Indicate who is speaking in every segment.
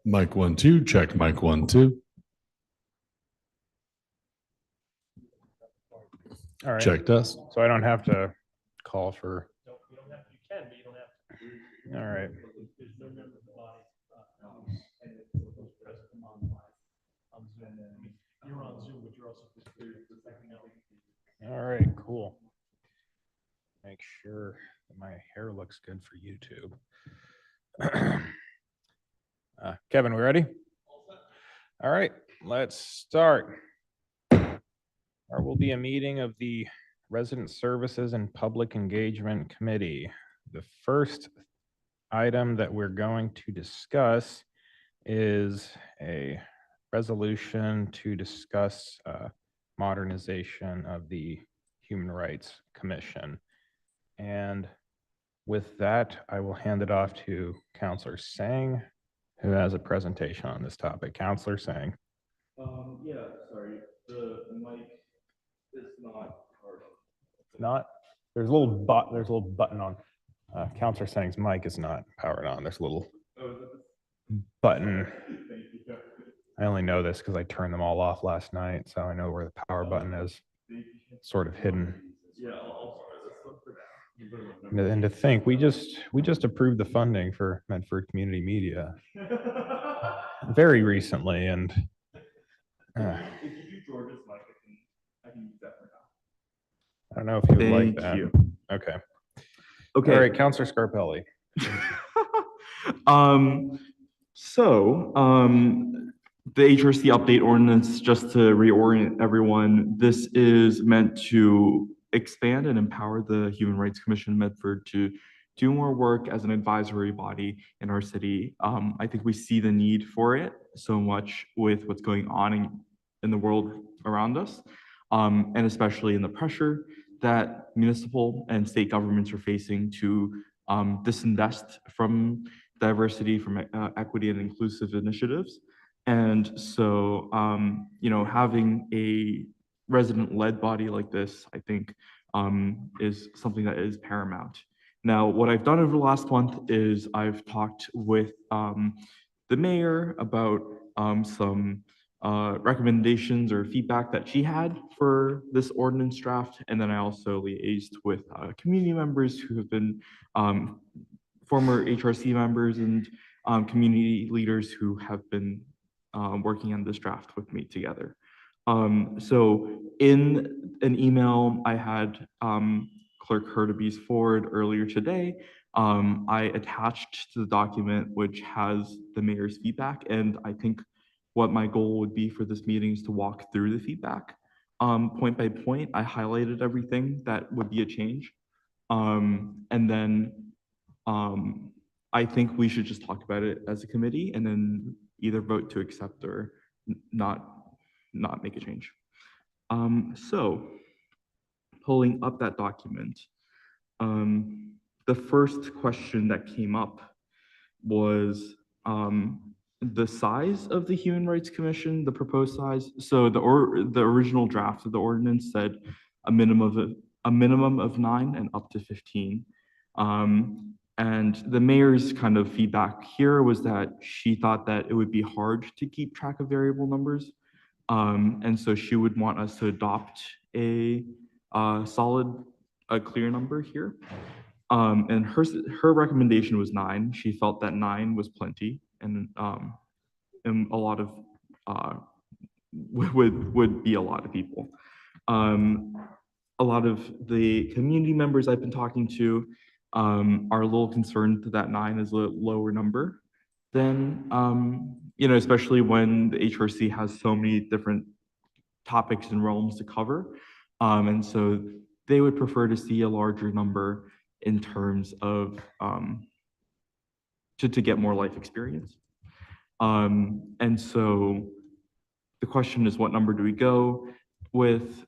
Speaker 1: Mic 1 2, check mic 1 2.
Speaker 2: All right.
Speaker 1: Check test.
Speaker 2: So I don't have to call for. All right. All right, cool. Make sure that my hair looks good for YouTube. Kevin, we ready? All right, let's start. There will be a meeting of the Resident Services and Public Engagement Committee. The first item that we're going to discuss is a resolution to discuss modernization of the Human Rights Commission. And with that, I will hand it off to Counselor Sang, who has a presentation on this topic. Counselor Sang.
Speaker 3: Yeah, sorry, the mic is not powered on.
Speaker 2: It's not? There's a little button on. Counselor Sang's mic is not powered on. There's a little button.
Speaker 3: Thank you.
Speaker 2: I only know this because I turned them all off last night, so I know where the power button is. Sort of hidden.
Speaker 3: Yeah, I'll let's look for that.
Speaker 2: And to think, we just approved the funding for Medford Community Media very recently, and
Speaker 3: If you do George's mic, I can use that for now.
Speaker 2: I don't know if you would like that.
Speaker 3: Thank you.
Speaker 2: Okay.
Speaker 3: Okay.
Speaker 2: All right, Counselor Scarpelli.
Speaker 3: The HRC update ordinance, just to reorient everyone, this is meant to expand and empower the Human Rights Commission Medford to do more work as an advisory body in our city. I think we see the need for it so much with what's going on in the world around us, and especially in the pressure that municipal and state governments are facing to disinvest from diversity, from equity and inclusive initiatives. And so, having a resident-led body like this, I think, is something that is paramount. Now, what I've done over the last month is I've talked with the mayor about some recommendations or feedback that she had for this ordinance draft. And then I also liaised with community members who have been former HRC members and community leaders who have been working on this draft with me together. So in an email I had Clerk Hurtubise forward earlier today, I attached to the document which has the mayor's feedback, and I think what my goal would be for this meeting is to walk through the feedback point by point. I highlighted everything that would be a change, and then I think we should just talk about it as a committee and then either vote to accept or not make a change. So pulling up that document, the first question that came up was the size of the Human Rights Commission, the proposed size. So the original draft of the ordinance said a minimum of 9 and up to 15. And the mayor's kind of feedback here was that she thought that it would be hard to keep track of variable numbers. And so she would want us to adopt a clear number here. And her recommendation was 9. She felt that 9 was plenty, and a lot of would be a lot of people. A lot of the community members I've been talking to are a little concerned that 9 is a lower number than, especially when the HRC has so many different topics and realms to cover. And so they would prefer to see a larger number in terms of to get more life experience. And so the question is, what number do we go with?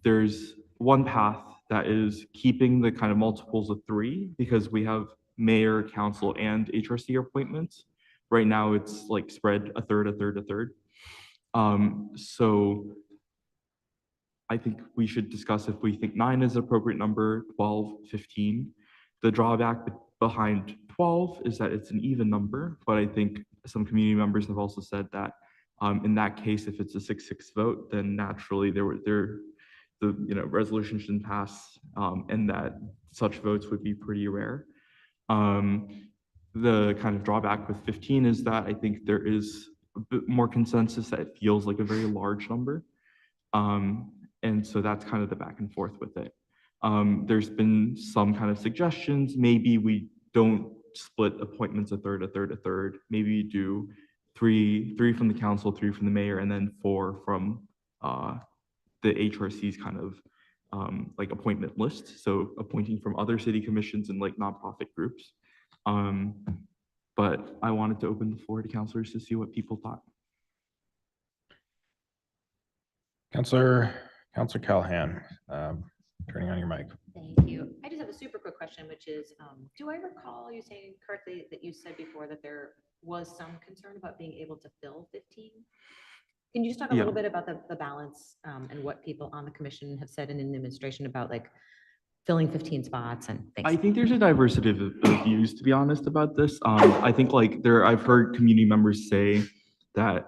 Speaker 3: There's one path that is keeping the kind of multiples of 3, because we have mayor, council, and HRC appointments. Right now it's like spread a third. So I think we should discuss if we think 9 is an appropriate number, 12, 15. The drawback behind 12 is that it's an even number, but I think some community members have also said that in that case, if it's a 6-6 vote, then naturally the resolution shouldn't pass, and that such votes would be pretty rare. The kind of drawback with 15 is that I think there is a bit more consensus that it feels like a very large number. And so that's kind of the back and forth with it. There's been some kind of suggestions. Maybe we don't split appointments a third. Maybe you do three from the council, 3 from the mayor, and then 4 from the HRC's kind of like appointment list. So appointing from other city commissions and like nonprofit groups. But I wanted to open the floor to councilors to see what people thought.
Speaker 2: Counselor Callahan, turning on your mic.
Speaker 4: Thank you. I just have a super quick question, which is, do I recall you saying correctly that you said before that there was some concern about being able to fill 15? Can you just talk a little bit about the balance and what people on the commission have said in administration about like filling 15 spots and things?
Speaker 3: I think there's a diversity of views, to be honest, about this. I think like I've heard community members say that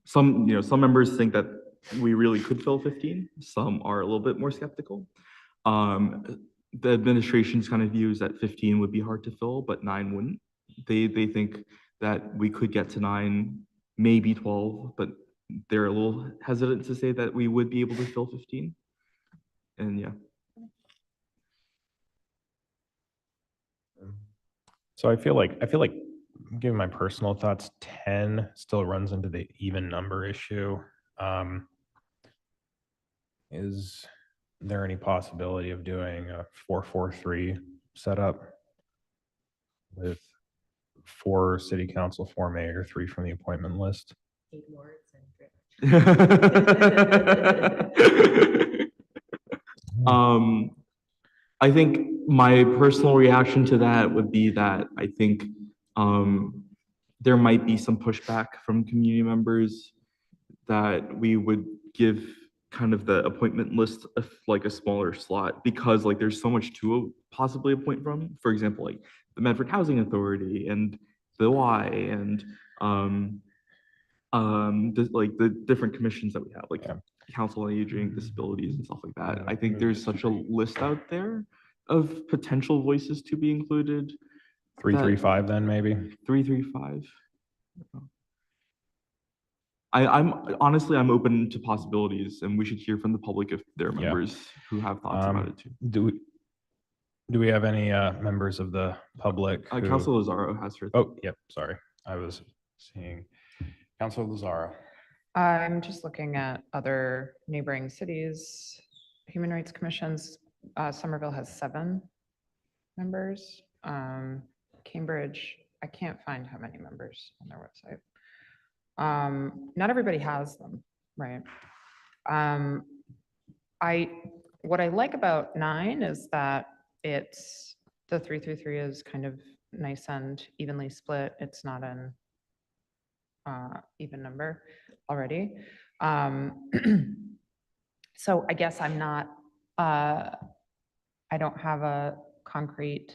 Speaker 3: some members think that we really could fill 15. Some are a little bit more skeptical. The administration's kind of views that 15 would be hard to fill, but 9 wouldn't. They think that we could get to 9, maybe 12, but they're a little hesitant to say that we would be able to fill 15. And yeah.
Speaker 2: So I feel like given my personal thoughts, 10 still runs into the even number issue. Is there any possibility of doing a 4-4-3 setup with 4 city council, 4 mayor, 3 from the appointment list?
Speaker 4: 8 words and
Speaker 3: I think my personal reaction to that would be that I think there might be some pushback from community members that we would give kind of the appointment list of like a smaller slot, because like there's so much to possibly appoint from. For example, like the Medford Housing Authority and the Y and like the different commissions that we have, like Council on Aging, disabilities, and stuff like that. I think there's such a list out there of potential voices to be included.
Speaker 2: 3-3-5 then maybe?
Speaker 3: 3-3-5. I'm honestly, I'm open to possibilities, and we should hear from the public if there are members who have thoughts about it too.
Speaker 2: Do we have any members of the public?
Speaker 3: Councilor Lazaro has her.
Speaker 2: Oh, yep, sorry. I was seeing Councilor Lazaro.
Speaker 5: I'm just looking at other neighboring cities, human rights commissions. Somerville has 7 members. Cambridge, I can't find how many members on their website. Not everybody has them, right? What I like about 9 is that it's the 3-3-3 is kind of nice and evenly split. It's not an even number already. So I guess I'm not, I don't have a concrete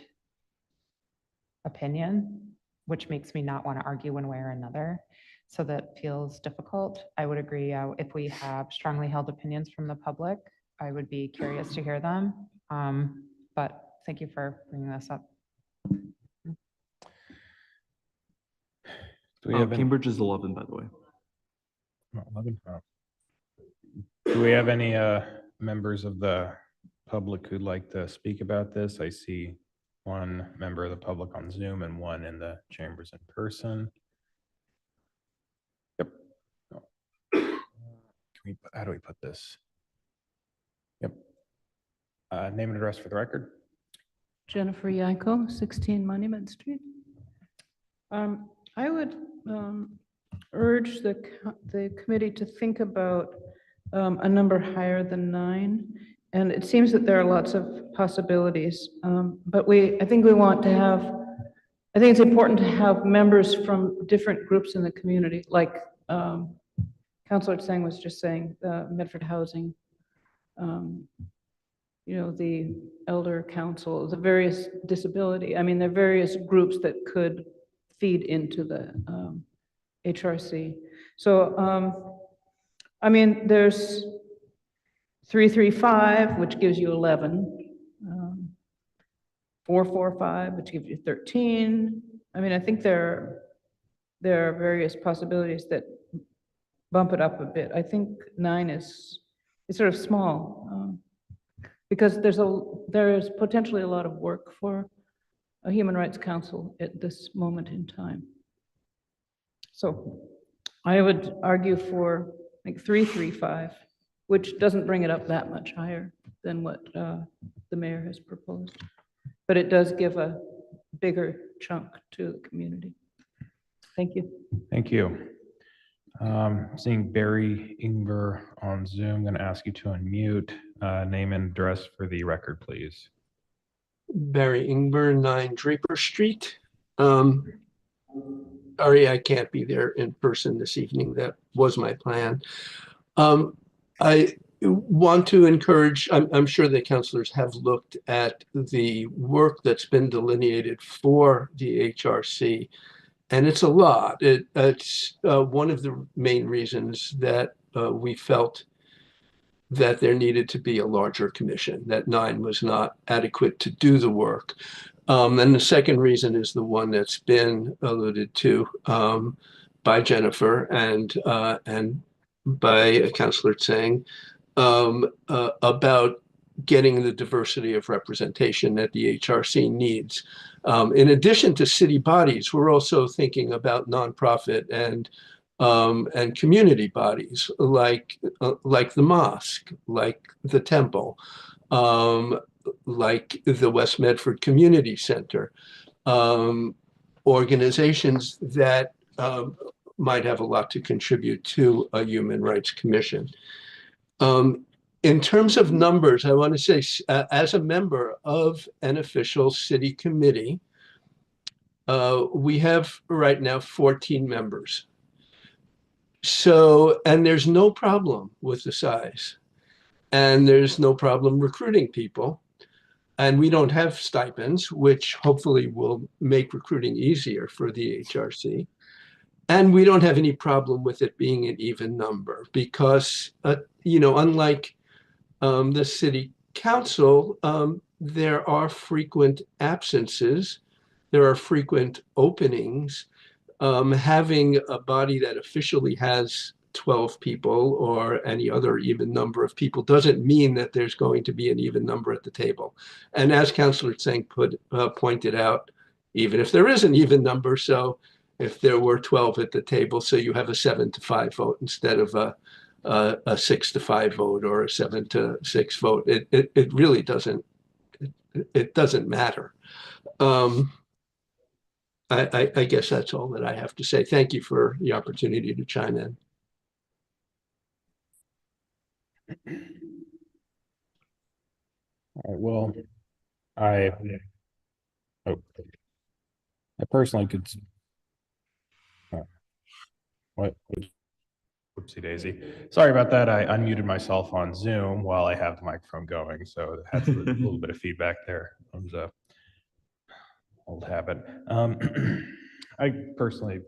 Speaker 5: opinion, which makes me not want to argue one way or another. So that feels difficult. I would agree if we have strongly held opinions from the public, I would be curious to hear them. But thank you for bringing this up.
Speaker 2: Do we have
Speaker 3: Cambridge is 11, by the way.
Speaker 2: 11? Oh. Do we have any members of the public who'd like to speak about this? I see 1 member of the public on Zoom and 1 in the chambers in person. Yep. How do we put this? Yep. Name and address for the record.
Speaker 6: Jennifer Yanko, 16 Monument Street. I would urge the committee to think about a number higher than 9. And it seems that there are lots of possibilities, but I think we want to have, I think it's important to have members from different groups in the community, like Councilor Tseng was just saying, the Medford Housing, the Elder Council, the various disability. I mean, there are various groups that could feed into the HRC. So, I mean, there's 335, which gives you 11. 445, which gives you 13. I mean, I think there are various possibilities that bump it up a bit. I think 9 is sort of small because there is potentially a lot of work for a Human Rights Council at this moment in time. So I would argue for like 335, which doesn't bring it up that much higher than what the mayor has proposed. But it does give a bigger chunk to the community. Thank you.
Speaker 2: Thank you. Seeing Barry Ingber on Zoom, I'm going to ask you to unmute, name and address for the record, please.
Speaker 7: Barry Ingber, 9 Draper Street. Sorry, I can't be there in person this evening. That was my plan. I want to encourage, I'm sure the councilors have looked at the work that's been delineated for the HRC, and it's a lot. It's one of the main reasons that we felt that there needed to be a larger commission, that 9 was not adequate to do the work. And the second reason is the one that's been alluded to by Jennifer and by Councillor Tsang about getting the diversity of representation that the HRC needs. In addition to city bodies, we're also thinking about nonprofit and community bodies like the mosque, like the temple, like the West Medford Community Center, organizations that might have a lot to contribute to a Human Rights Commission. In terms of numbers, I want to say, as a member of an official city committee, we have right now 14 members. So, and there's no problem with the size, and there's no problem recruiting people. And we don't have stipends, which hopefully will make recruiting easier for the HRC. And we don't have any problem with it being an even number because, unlike the city council, there are frequent absences, there are frequent openings. Having a body that officially has 12 people or any other even number of people doesn't mean that there's going to be an even number at the table. And as Councillor Tsang pointed out, even if there is an even number, so if there were 12 at the table, so you have a 7-5 vote instead of a 6-5 vote or a 7-6 vote, it really doesn't matter. I guess that's all that I have to say. Thank you for the opportunity to chime in.
Speaker 2: All right, well, I personally could. Whoopsie daisy. Sorry about that. I unmuted myself on Zoom while I have the microphone going, so it had a little bit of feedback there. It was a old habit. I personally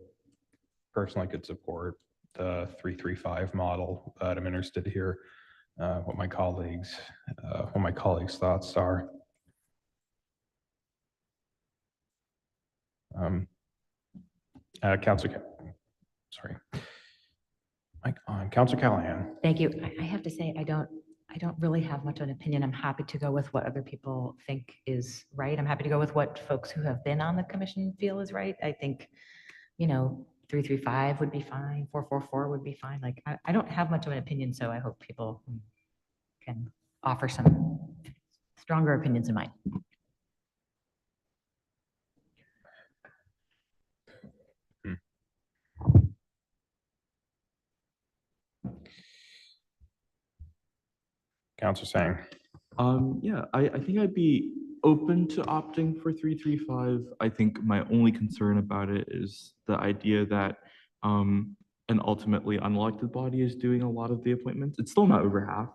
Speaker 2: could support the 335 model, but I'm interested to hear what my colleagues' thoughts are. Councilor Callahan.
Speaker 4: Thank you. I have to say, I don't really have much of an opinion. I'm happy to go with what other people think is right. I'm happy to go with what folks who have been on the commission feel is right. I think, 335 would be fine. 444 would be fine. Like, I don't have much of an opinion, so I hope people can offer some stronger opinions than mine.
Speaker 2: Councilor Tsang.
Speaker 3: Yeah, I think I'd be open to opting for 335. I think my only concern about it is the idea that an ultimately unelected body is doing a lot of the appointments. It's still not over half.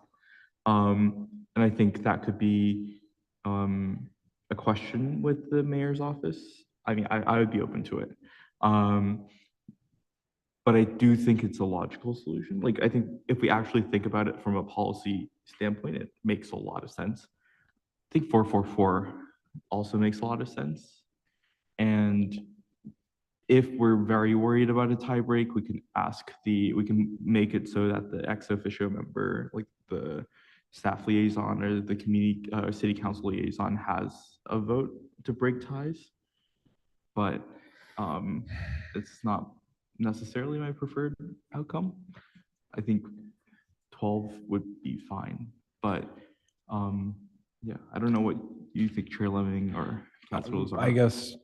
Speaker 3: And I think that could be a question with the mayor's office. I mean, I would be open to it. But I do think it's a logical solution. Like, I think if we actually think about it from a policy standpoint, it makes a lot of sense. I think 444 also makes a lot of sense. And if we're very worried about a tie break, we can make it so that the ex officio member, like the staff liaison or the community, city council liaison, has a vote to break ties. But it's not necessarily my preferred outcome. I think 12 would be fine, but yeah, I don't know what you think, Chair Lemming or Councilor Lozaro.
Speaker 2: I guess,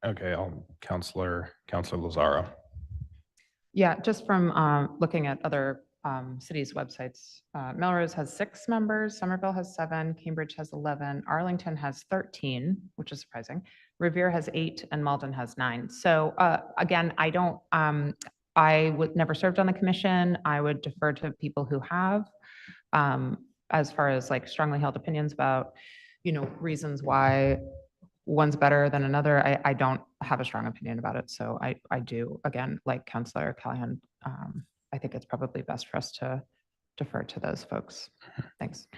Speaker 2: okay, Councilor Lozaro.
Speaker 5: Yeah, just from looking at other cities' websites, Melrose has 6 members, Somerville has 7, Cambridge has 11, Arlington has 13, which is surprising. Revere has 8, and Malden has 9. So again, I would never served on the commission. I would defer to people who have, as far as like strongly held opinions about, reasons why one's better than another. I don't have a strong opinion about it. So I do, again, like Councilor Callahan, I think it's probably best for us to defer to those folks. Thanks.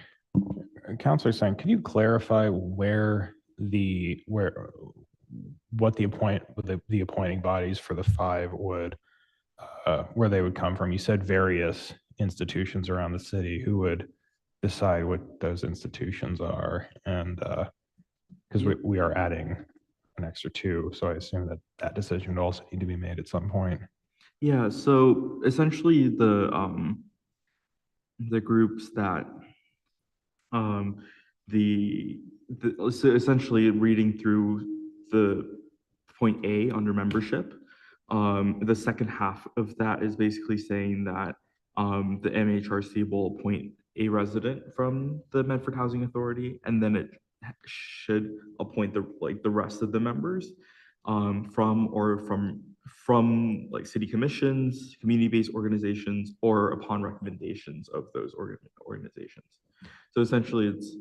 Speaker 2: Councilor Stein, could you clarify what the appointing bodies for the 5 would, where they would come from? You said various institutions around the city. Who would decide what those institutions are? And because we are adding an extra 2, so I assume that decision would also need to be made at some point.
Speaker 3: Yeah, so essentially the groups that so essentially reading through the point A under membership, the second half of that is basically saying that the MHRC will appoint a resident from the Medford Housing Authority, and then it should appoint the rest of the members from like city commissions, community-based organizations, or upon recommendations of those organizations. So essentially it's,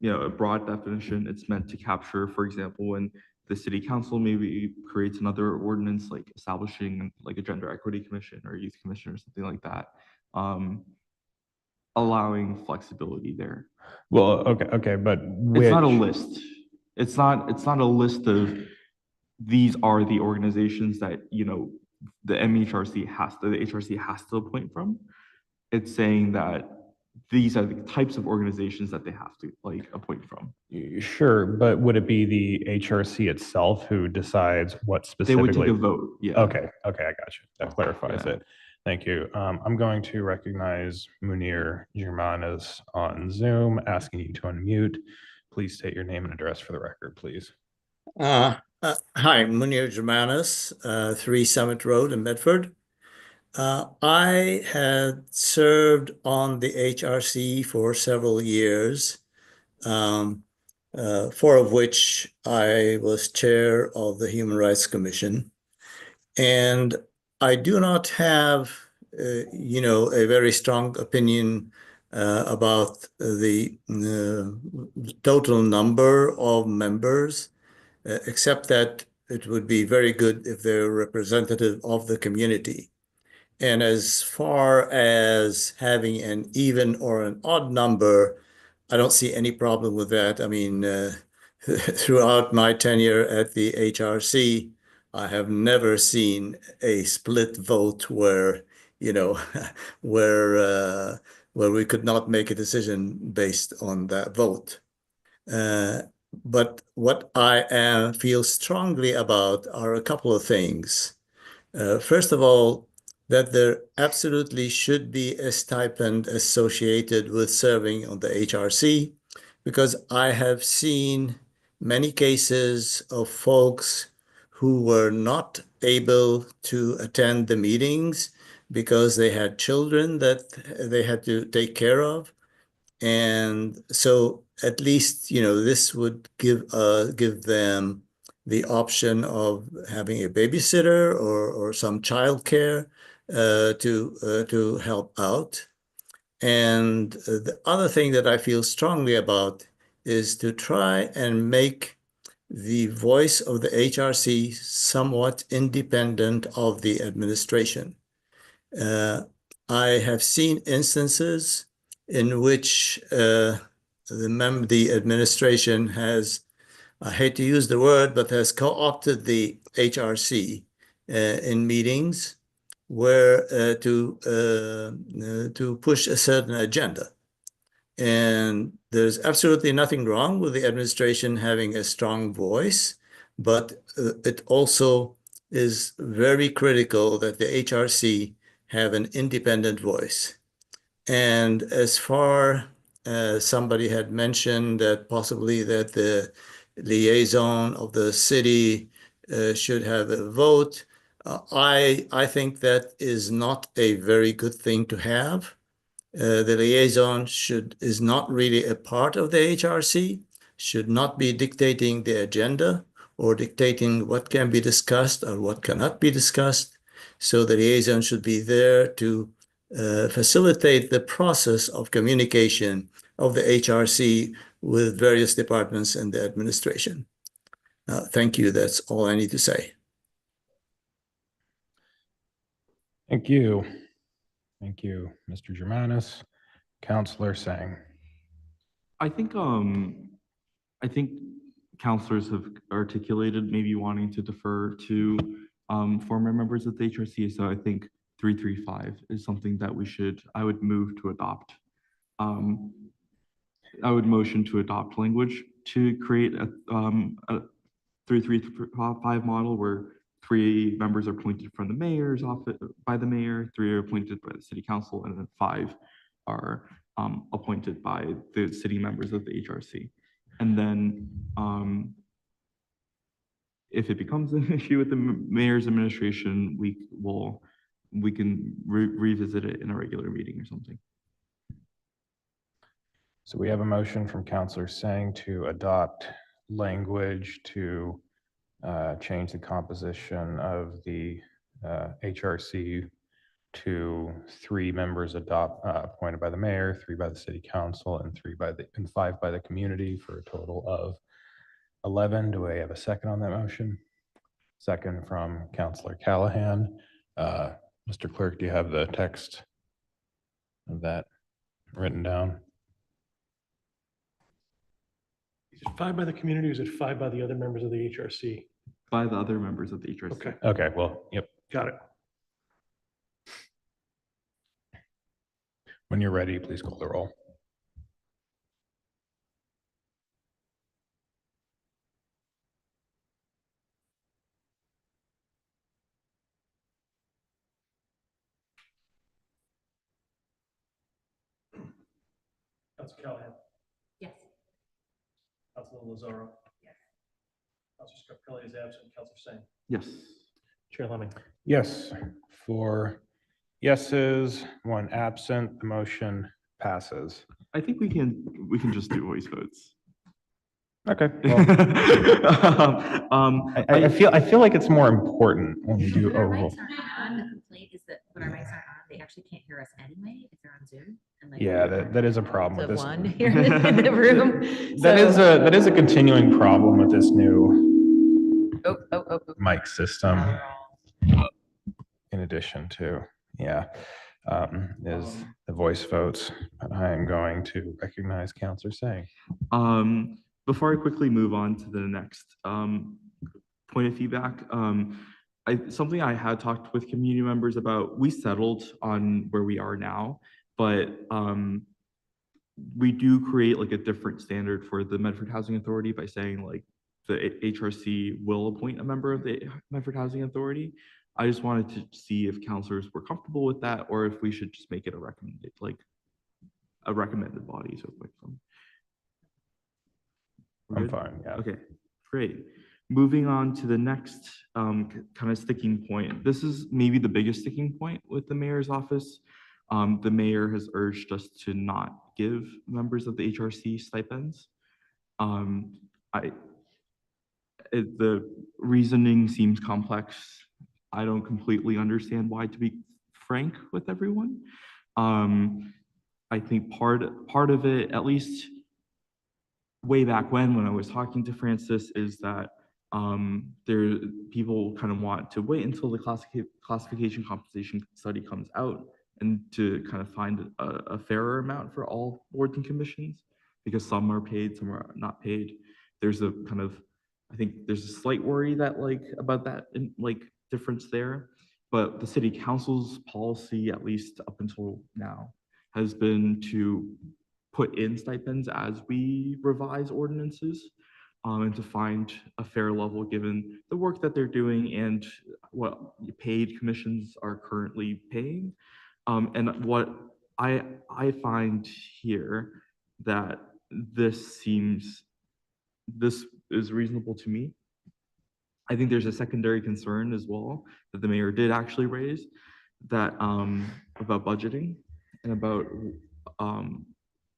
Speaker 3: a broad definition. It's meant to capture, for example, when the city council maybe creates another ordinance, like establishing like a gender equity commission or youth commission or something like that, allowing flexibility there.
Speaker 2: Well, okay, but
Speaker 3: it's not a list. It's not a list of these are the organizations that the HRC has to appoint from. It's saying that these are the types of organizations that they have to appoint from.
Speaker 2: Sure, but would it be the HRC itself who decides what specifically?
Speaker 3: They would take a vote. Yeah.
Speaker 2: Okay, I got you. That clarifies it. Thank you. I'm going to recognize Munir Germanes on Zoom, asking you to unmute. Please state your name and address for the record, please.
Speaker 8: Hi, Munir Germanes, 3 Summit Road in Medford. I had served on the HRC for several years, 4 of which I was chair of the Human Rights Commission. And I do not have, a very strong opinion about the total number of members, except that it would be very good if they're representative of the community. And as far as having an even or an odd number, I don't see any problem with that. I mean, throughout my tenure at the HRC, I have never seen a split vote where, where we could not make a decision based on that vote. But what I feel strongly about are a couple of things. First of all, that there absolutely should be a stipend associated with serving on the HRC, because I have seen many cases of folks who were not able to attend the meetings because they had children that they had to take care of. And so at least, this would give them the option of having a babysitter or some childcare to help out. And the other thing that I feel strongly about is to try and make the voice of the HRC somewhat independent of the administration. I have seen instances in which the administration has, I hate to use the word, but has co-opted the HRC in meetings where to push a certain agenda. And there's absolutely nothing wrong with the administration having a strong voice, but it also is very critical that the HRC have an independent voice. And as far as somebody had mentioned that possibly that the liaison of the city should have a vote, I think that is not a very good thing to have. The liaison is not really a part of the HRC, should not be dictating the agenda or dictating what can be discussed or what cannot be discussed. So the liaison should be there to facilitate the process of communication of the HRC with various departments in the administration. Thank you. That's all I need to say.
Speaker 2: Thank you. Thank you, Mr. Germanis. Counselor Sang.
Speaker 3: I think counselors have articulated maybe wanting to defer to former members of the HRC. So I think 335 is something that I would move to adopt. I would motion to adopt language to create a 335 model where 3 members are appointed from the mayor's office by the mayor, 3 are appointed by the city council, and then 5 are appointed by the city members of the HRC. And then if it becomes an issue with the mayor's administration, we can revisit it in a regular meeting or something.
Speaker 2: So we have a motion from Counselor Sang to adopt language to change the composition of the HRC to 3 members appointed by the mayor, 3 by the city council, and 5 by the community, for a total of 11. Do I have a second on that motion? Second from Counselor Callahan. Mr. Clerk, do you have the text of that written down?
Speaker 9: Is it 5 by the community, or is it 5 by the other members of the HRC?
Speaker 3: By the other members of the HRC.
Speaker 9: Okay,
Speaker 2: Okay, well, yep.
Speaker 9: got it.
Speaker 2: When you're ready, please call the roll.
Speaker 9: Councilor Callahan,
Speaker 4: Yes.
Speaker 9: Councilor Lazaro.
Speaker 4: Yes.
Speaker 9: Councilor Scarpelli is absent. Councilor Sang.
Speaker 3: Yes.
Speaker 9: Chair Lemon.
Speaker 2: Yes, 4 yeses, 1 absent, the motion passes.
Speaker 3: I think we can just do voice votes.
Speaker 2: Okay. Well, I feel like it's more important when we do
Speaker 4: When our
Speaker 2: overall.
Speaker 4: mics aren't on, the complaint is that when our mics aren't on, they actually can't hear us anyway if they're on Zoom. And like,
Speaker 2: Yeah, that is a problem with
Speaker 4: the
Speaker 2: this.
Speaker 4: one here in the room.
Speaker 2: That is a continuing problem with this new
Speaker 4: Oh.
Speaker 2: mic system. In addition to, is the voice votes. I am going to recognize Counselor Sang.
Speaker 3: Before I quickly move on to the next point of feedback, something I had talked with community members about, we settled on where we are now, but we do create like a different standard for the Medford Housing Authority by saying like the HRC will appoint a member of the Medford Housing Authority. I just wanted to see if counselors were comfortable with that, or if we should just make it a recommended body. So like
Speaker 2: I'm fine, yeah.
Speaker 3: Okay, great. Moving on to the next kind of sticking point. This is maybe the biggest sticking point with the mayor's office. The mayor has urged us to not give members of the HRC stipends. The reasoning seems complex. I don't completely understand why, to be frank with everyone. I think part of it, at least way back when I was talking to Francis, is that there people kind of want to wait until the classification compensation study comes out and to kind of find a fairer amount for all boards and commissions, because some are paid, some are not paid. There's a kind of, I think there's a slight worry that about that difference there, but the city council's policy, at least up until now, has been to put in stipends as we revise ordinances, and to find a fair level given the work that they're doing and what paid commissions are currently paying. And what I find here that this is reasonable to me. I think there's a secondary concern as well that the mayor did actually raise, that about budgeting and about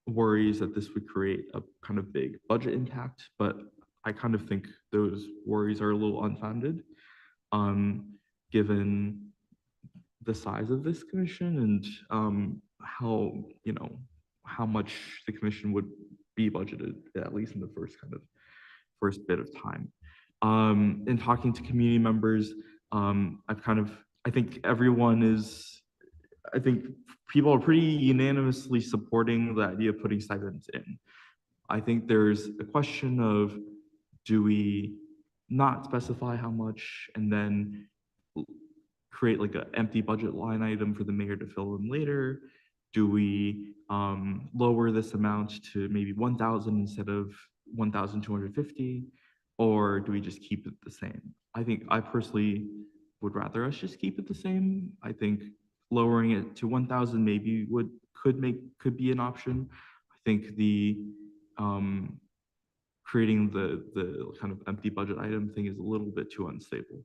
Speaker 3: worries that this would create a kind of big budget impact, but I kind of think those worries are a little unfounded, given the size of this commission and how much the commission would be budgeted, at least in the first bit of time. In talking to community members, I think people are pretty unanimously supporting the idea of putting stipends in. I think there's a question of, do we not specify how much and then create like an empty budget line item for the mayor to fill in later? Do we lower this amount to maybe 1,000 instead of 1,250? Or do we just keep it the same? I personally would rather us just keep it the same. I think lowering it to 1,000 maybe could be an option. I think the creating the kind of empty budget item thing is a little bit too unstable.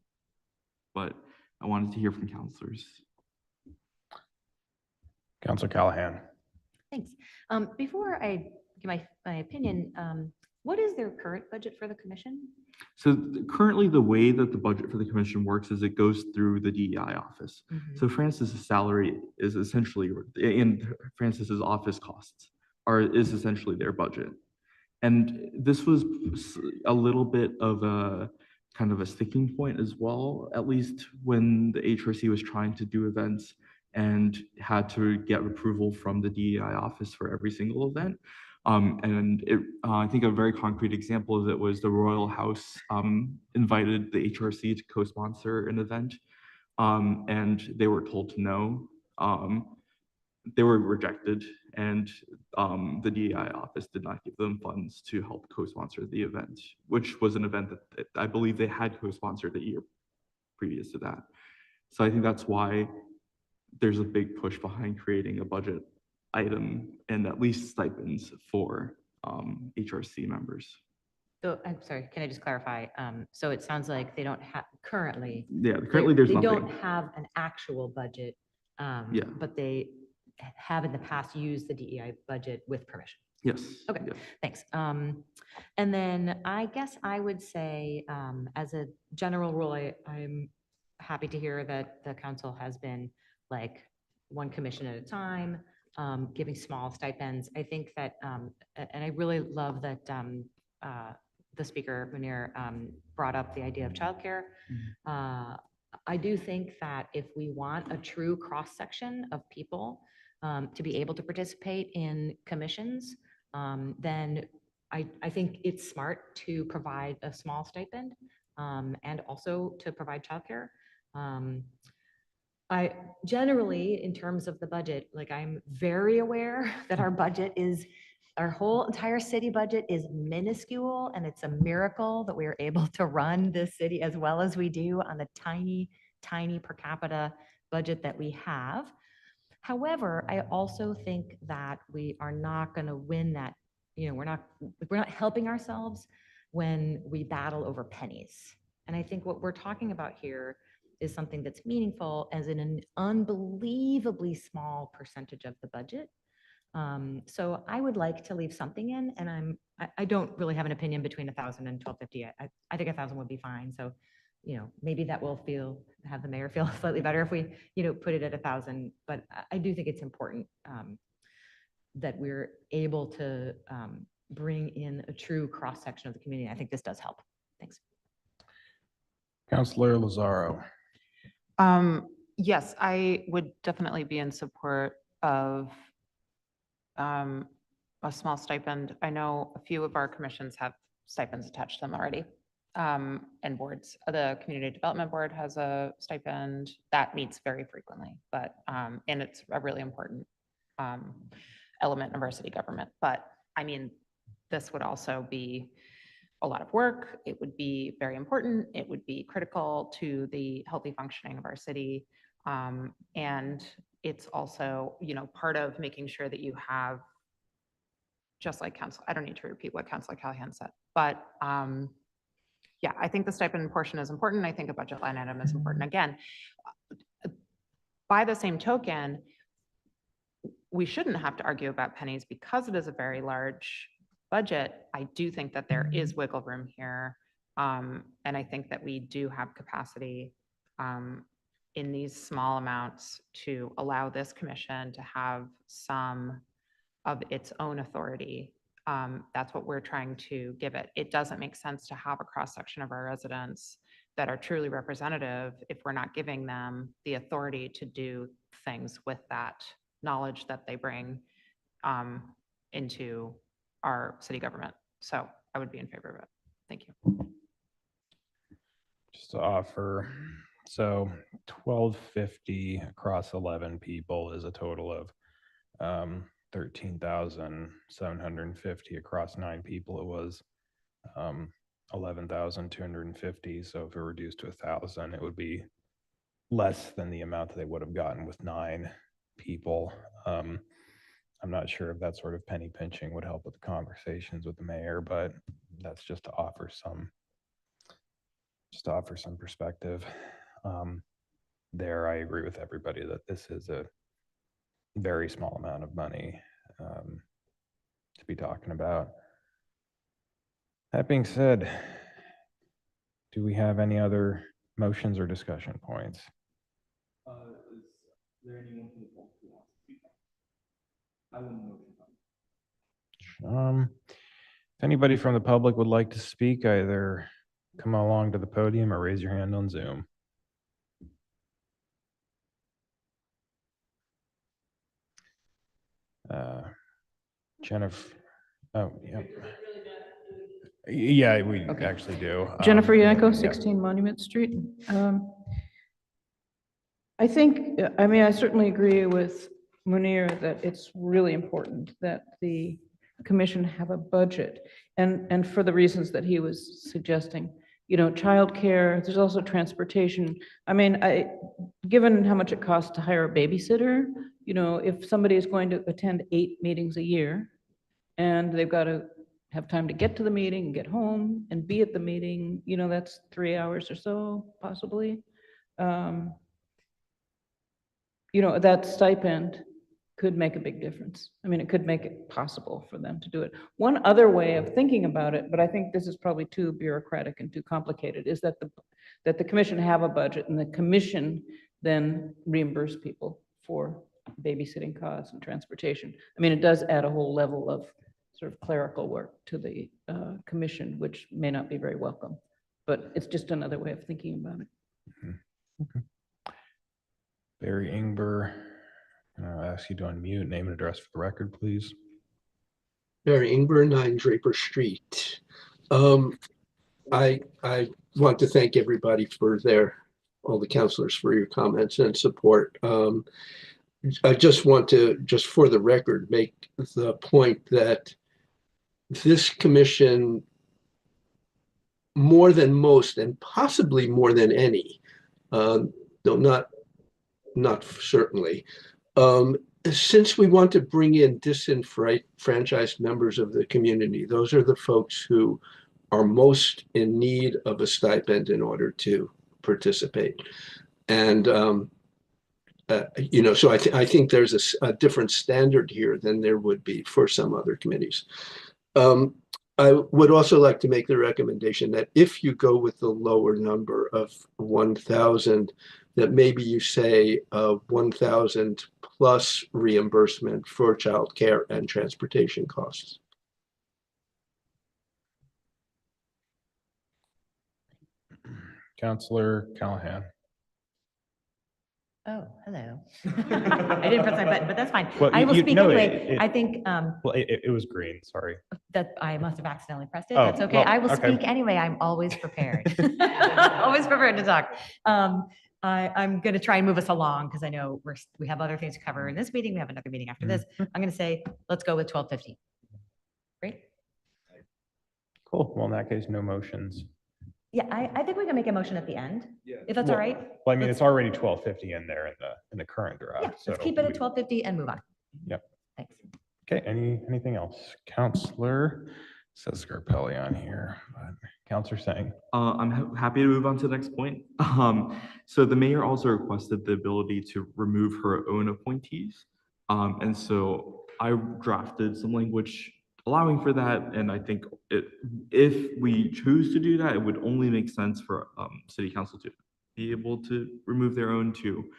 Speaker 3: But I wanted to hear from counselors.
Speaker 2: Counselor Callahan.
Speaker 4: Thanks. Before I give my opinion, what is their current budget for the commission?
Speaker 3: So currently the way that the budget for the commission works is it goes through the DEI office. So Francis's salary is essentially, and Francis's office costs is essentially their budget. And this was a little bit of a kind of a sticking point as well, at least when the HRC was trying to do events and had to get approval from the DEI office for every single event. I think a very concrete example of it was the Royal House invited the HRC to co-sponsor an event, and they were told to no. They were rejected, and the DEI office did not give them funds to help co-sponsor the event, which was an event that I believe they had co-sponsored a year previous to that. So I think that's why there's a big push behind creating a budget item and at least stipends for HRC members.
Speaker 4: So I'm sorry, can I just clarify? So it sounds like they don't have currently.
Speaker 3: Yeah, currently there's nothing.
Speaker 4: They don't have an actual budget, but they have in the past used the DEI budget with permission.
Speaker 3: Yes.
Speaker 4: Okay,
Speaker 3: yes.
Speaker 4: Thanks. And then I guess I would say, as a general rule, I'm happy to hear that the council has been like one commission at a time, giving small stipends. I think that, and I really love that the speaker, Munir, brought up the idea of childcare. I do think that if we want a true cross-section of people to be able to participate in commissions, then I think it's smart to provide a small stipend and also to provide childcare. I generally, in terms of the budget, like I'm very aware that our budget is, our whole entire city budget is minuscule, and it's a miracle that we are able to run this city as well as we do on the tiny, tiny per capita budget that we have. However, I also think that we are not going to win that, we're not helping ourselves when we battle over pennies. And I think what we're talking about here is something that's meaningful as in an unbelievably small percentage of the budget. So I would like to leave something in, and I don't really have an opinion between 1,000 and 1,250. I think 1,000 would be fine. So, maybe that will have the mayor feel slightly better if we, put it at 1,000. But I do think it's important that we're able to bring in a true cross-section of the community. I think this does help. Thanks.
Speaker 2: Counselor Lazaro.
Speaker 5: Yes, I would definitely be in support of a small stipend. I know a few of our commissions have stipends attached to them already. And boards, the Community Development Board has a stipend that meets very frequently, but, and it's a really important element of our city government. But I mean, this would also be a lot of work. It would be very important. It would be critical to the healthy functioning of our city. And it's also, you know, part of making sure that you have, just like Council, I don't need to repeat what Councilor Callahan said, but yeah, I think the stipend portion is important. I think a budget line item is important. Again, by the same token, we shouldn't have to argue about pennies because it is a very large budget. I do think that there is wiggle room here. And I think that we do have capacity in these small amounts to allow this commission to have some of its own authority. That's what we're trying to give it. It doesn't make sense to have a cross-section of our residents that are truly representative if we're not giving them the authority to do things with that knowledge that they bring into our city government. So I would be in favor of it. Thank you.
Speaker 2: Just to offer, so 1250 across 11 people is a total of 13,750 across 9 people. It was 11,250. So if it reduced to 1,000, it would be less than the amount that they would have gotten with 9 people. I'm not sure if that sort of penny pinching would help with the conversations with the mayor, but that's just to offer some perspective. There, I agree with everybody that this is a very small amount of money to be talking about. That being said, do we have any other motions or discussion points?
Speaker 3: Is there anyone who wants to speak? I wouldn't motion.
Speaker 2: If anybody from the public would like to speak, either come along to the podium or raise your hand on Zoom. Jennifer, oh, yeah. Yeah, we actually do.
Speaker 6: Jennifer Yanko,
Speaker 2: yeah.
Speaker 6: 16 Monument Street. I think, I mean, I certainly agree with Munir that it's really important that the commission have a budget, and for the reasons that he was suggesting, you know, childcare, there's also transportation. I mean, given how much it costs to hire a babysitter, you know, if somebody is going to attend 8 meetings a year and they've got to have time to get to the meeting and get home and be at the meeting, you know, that's 3 hours or so possibly. You know, that stipend could make a big difference. I mean, it could make it possible for them to do it. One other way of thinking about it, but I think this is probably too bureaucratic and too complicated, is that the commission have a budget and the commission then reimburse people for babysitting costs and transportation. I mean, it does add a whole level of sort of clerical work to the commission, which may not be very welcome, but it's just another way of thinking about it.
Speaker 2: Okay. Barry Ingber, I'll ask you to unmute, name and address for the record, please.
Speaker 7: Barry Ingber, 9 Draper Street. I want to thank everybody for all the counselors for your comments and support. I just want to, just for the record, make the point that this commission, more than most and possibly more than any, though not certainly, since we want to bring in disenfranchised members of the community, those are the folks who are most in need of a stipend in order to participate. And, you know, so I think there's a different standard here than there would be for some other committees. I would also like to make the recommendation that if you go with the lower number of 1,000, that maybe you say 1,000 plus reimbursement for childcare and transportation costs.
Speaker 2: Counselor Callahan.
Speaker 4: Oh, hello. I didn't press my button, but that's fine.
Speaker 2: Well,
Speaker 4: I will
Speaker 2: you-
Speaker 4: speak
Speaker 2: no,
Speaker 4: anyway. I think
Speaker 2: Well, it was green, sorry.
Speaker 4: that I must have accidentally pressed it.
Speaker 2: Oh,
Speaker 4: That's okay.
Speaker 2: well,
Speaker 4: I will
Speaker 2: okay.
Speaker 4: speak anyway. I'm always prepared. Always prepared to talk. I'm going to try and move us along because I know we have other things to cover in this meeting. We have another meeting after this. I'm going to say, let's go with 12:15. Great.
Speaker 2: Cool. Well, in that case, no motions.
Speaker 4: Yeah, I think we can make a motion at the end, if that's all
Speaker 2: Well,
Speaker 4: right.
Speaker 2: Well, I mean,
Speaker 4: Let's-
Speaker 2: it's already 12:50 in there in the current draft.
Speaker 4: Yeah,
Speaker 2: so
Speaker 4: let's keep it at
Speaker 2: we-
Speaker 4: 12:50 and move on.
Speaker 2: Yep.
Speaker 4: Thanks.
Speaker 2: Okay, anything else? Counselor, says Scarpelli on here, but Counselor saying,
Speaker 3: I'm happy to move on to the next point. So the mayor also requested the ability to remove her own appointees. And so I drafted some language allowing for that. And I think if we choose to do that, it would only make sense for city council to be able to remove their own too.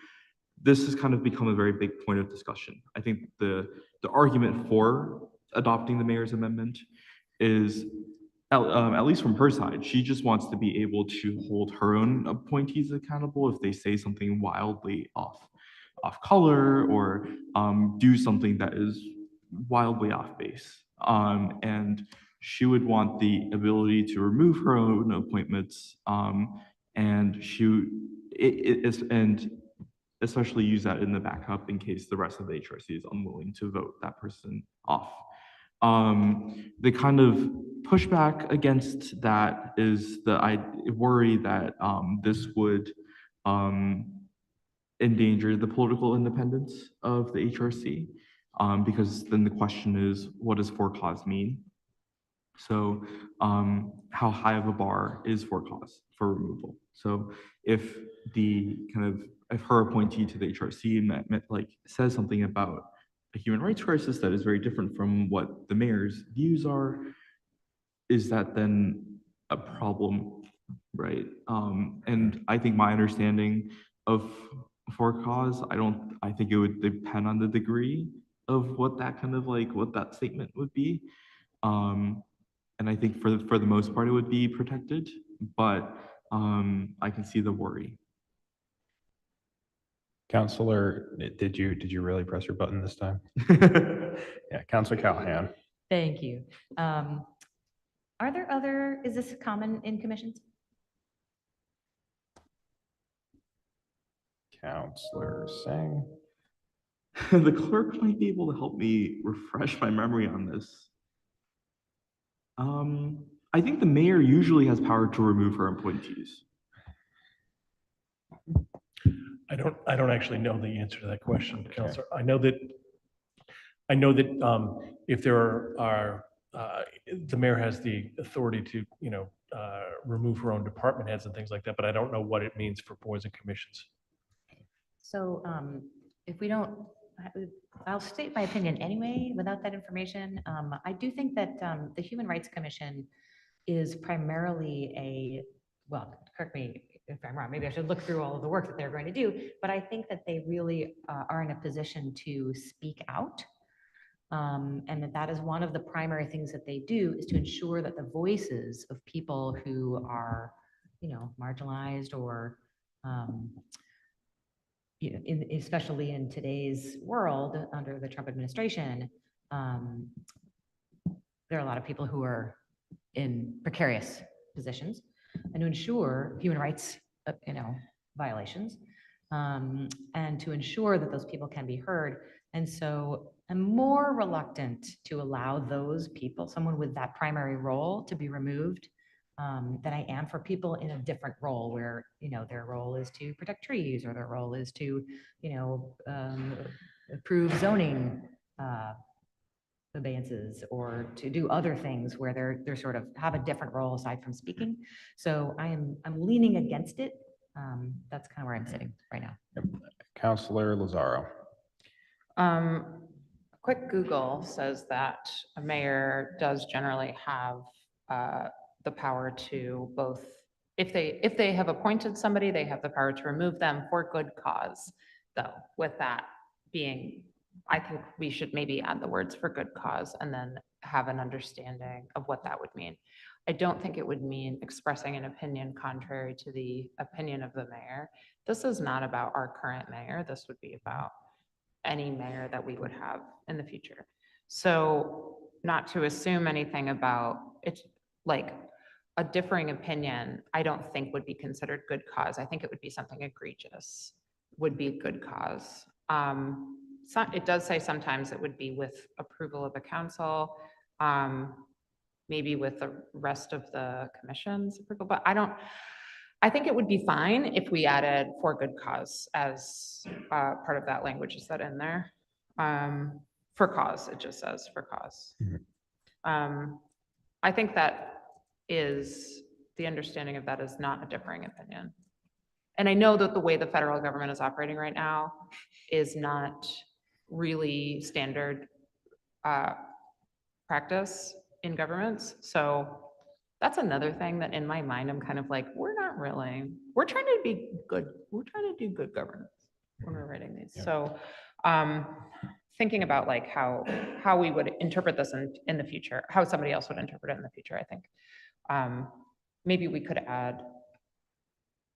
Speaker 3: This has kind of become a very big point of discussion. I think the argument for adopting the mayor's amendment is, at least from her side, she just wants to be able to hold her own appointees accountable if they say something wildly off color or do something that is wildly off base. And she would want the ability to remove her own appointments, and and especially use that in the backup in case the rest of the HRC is unwilling to vote that person off. The kind of pushback against that is I worry that this would endanger the political independence of the HRC, because then the question is, what does for cause mean? So how high of a bar is for cause for removal? So if if her appointee to the HRC says something about a human rights crisis that is very different from what the mayor's views are, is that then a problem, right? And I think my understanding of for cause, I think it would depend on the degree of what that statement would be. And I think for the most part, it would be protected, but I can see the worry.
Speaker 2: Counselor, did you really press your button this time? Yeah, Counselor Callahan.
Speaker 4: Thank you. Is this common in commissions?
Speaker 2: Counselor Singh.
Speaker 3: The clerk might be able to help me refresh my memory on this. I think the mayor usually has power to remove her appointees.
Speaker 9: I don't actually know the answer to that question, Counselor. I know that if there are, the mayor has the authority to, remove her own department heads and things like that, but I don't know what it means for boards and commissions.
Speaker 4: So if we don't, I'll state my opinion anyway, without that information. I do think that the Human Rights Commission is primarily well, correct me if I'm wrong, maybe I should look through all of the work that they're going to do, but I think that they really are in a position to speak out. And that is one of the primary things that they do, is to ensure that the voices of people who are, marginalized or, especially in today's world under the Trump administration, there are a lot of people who are in precarious positions, and to ensure human rights, violations, and to ensure that those people can be heard. And so I'm more reluctant to allow those people, someone with that primary role, to be removed than I am for people in a different role where, their role is to protect trees, or their role is to, approve zoning abeyances, or to do other things where they're sort of have a different role aside from speaking. So I'm leaning against it. That's kind of where I'm sitting right now.
Speaker 2: Counselor Lazaro.
Speaker 5: Quick Google says that a mayor does generally have the power to both, if they have appointed somebody, they have the power to remove them for good cause. Though, with that being, I think we should maybe add the words "for good cause" and then have an understanding of what that would mean. I don't think it would mean expressing an opinion contrary to the opinion of the mayor. This is not about our current mayor. This would be about any mayor that we would have in the future. So not to assume anything about it, like a differing opinion, I don't think would be considered good cause. I think it would be something egregious, would be good cause. It does say sometimes it would be with approval of the council, maybe with the rest of the commission's approval, but I think it would be fine if we added for good cause as part of that language. Is that in there? For cause, it just says for cause. I think that is, the understanding of that is not a differing opinion. And I know that the way the federal government is operating right now is not really standard practice in governments. So that's another thing that in my mind, I'm kind of like, we're trying to be good. We're trying to do good governance when we're writing these.
Speaker 2: Yeah.
Speaker 5: So thinking about like how we would interpret this in the future, how somebody else would interpret it in the future, I think maybe we could add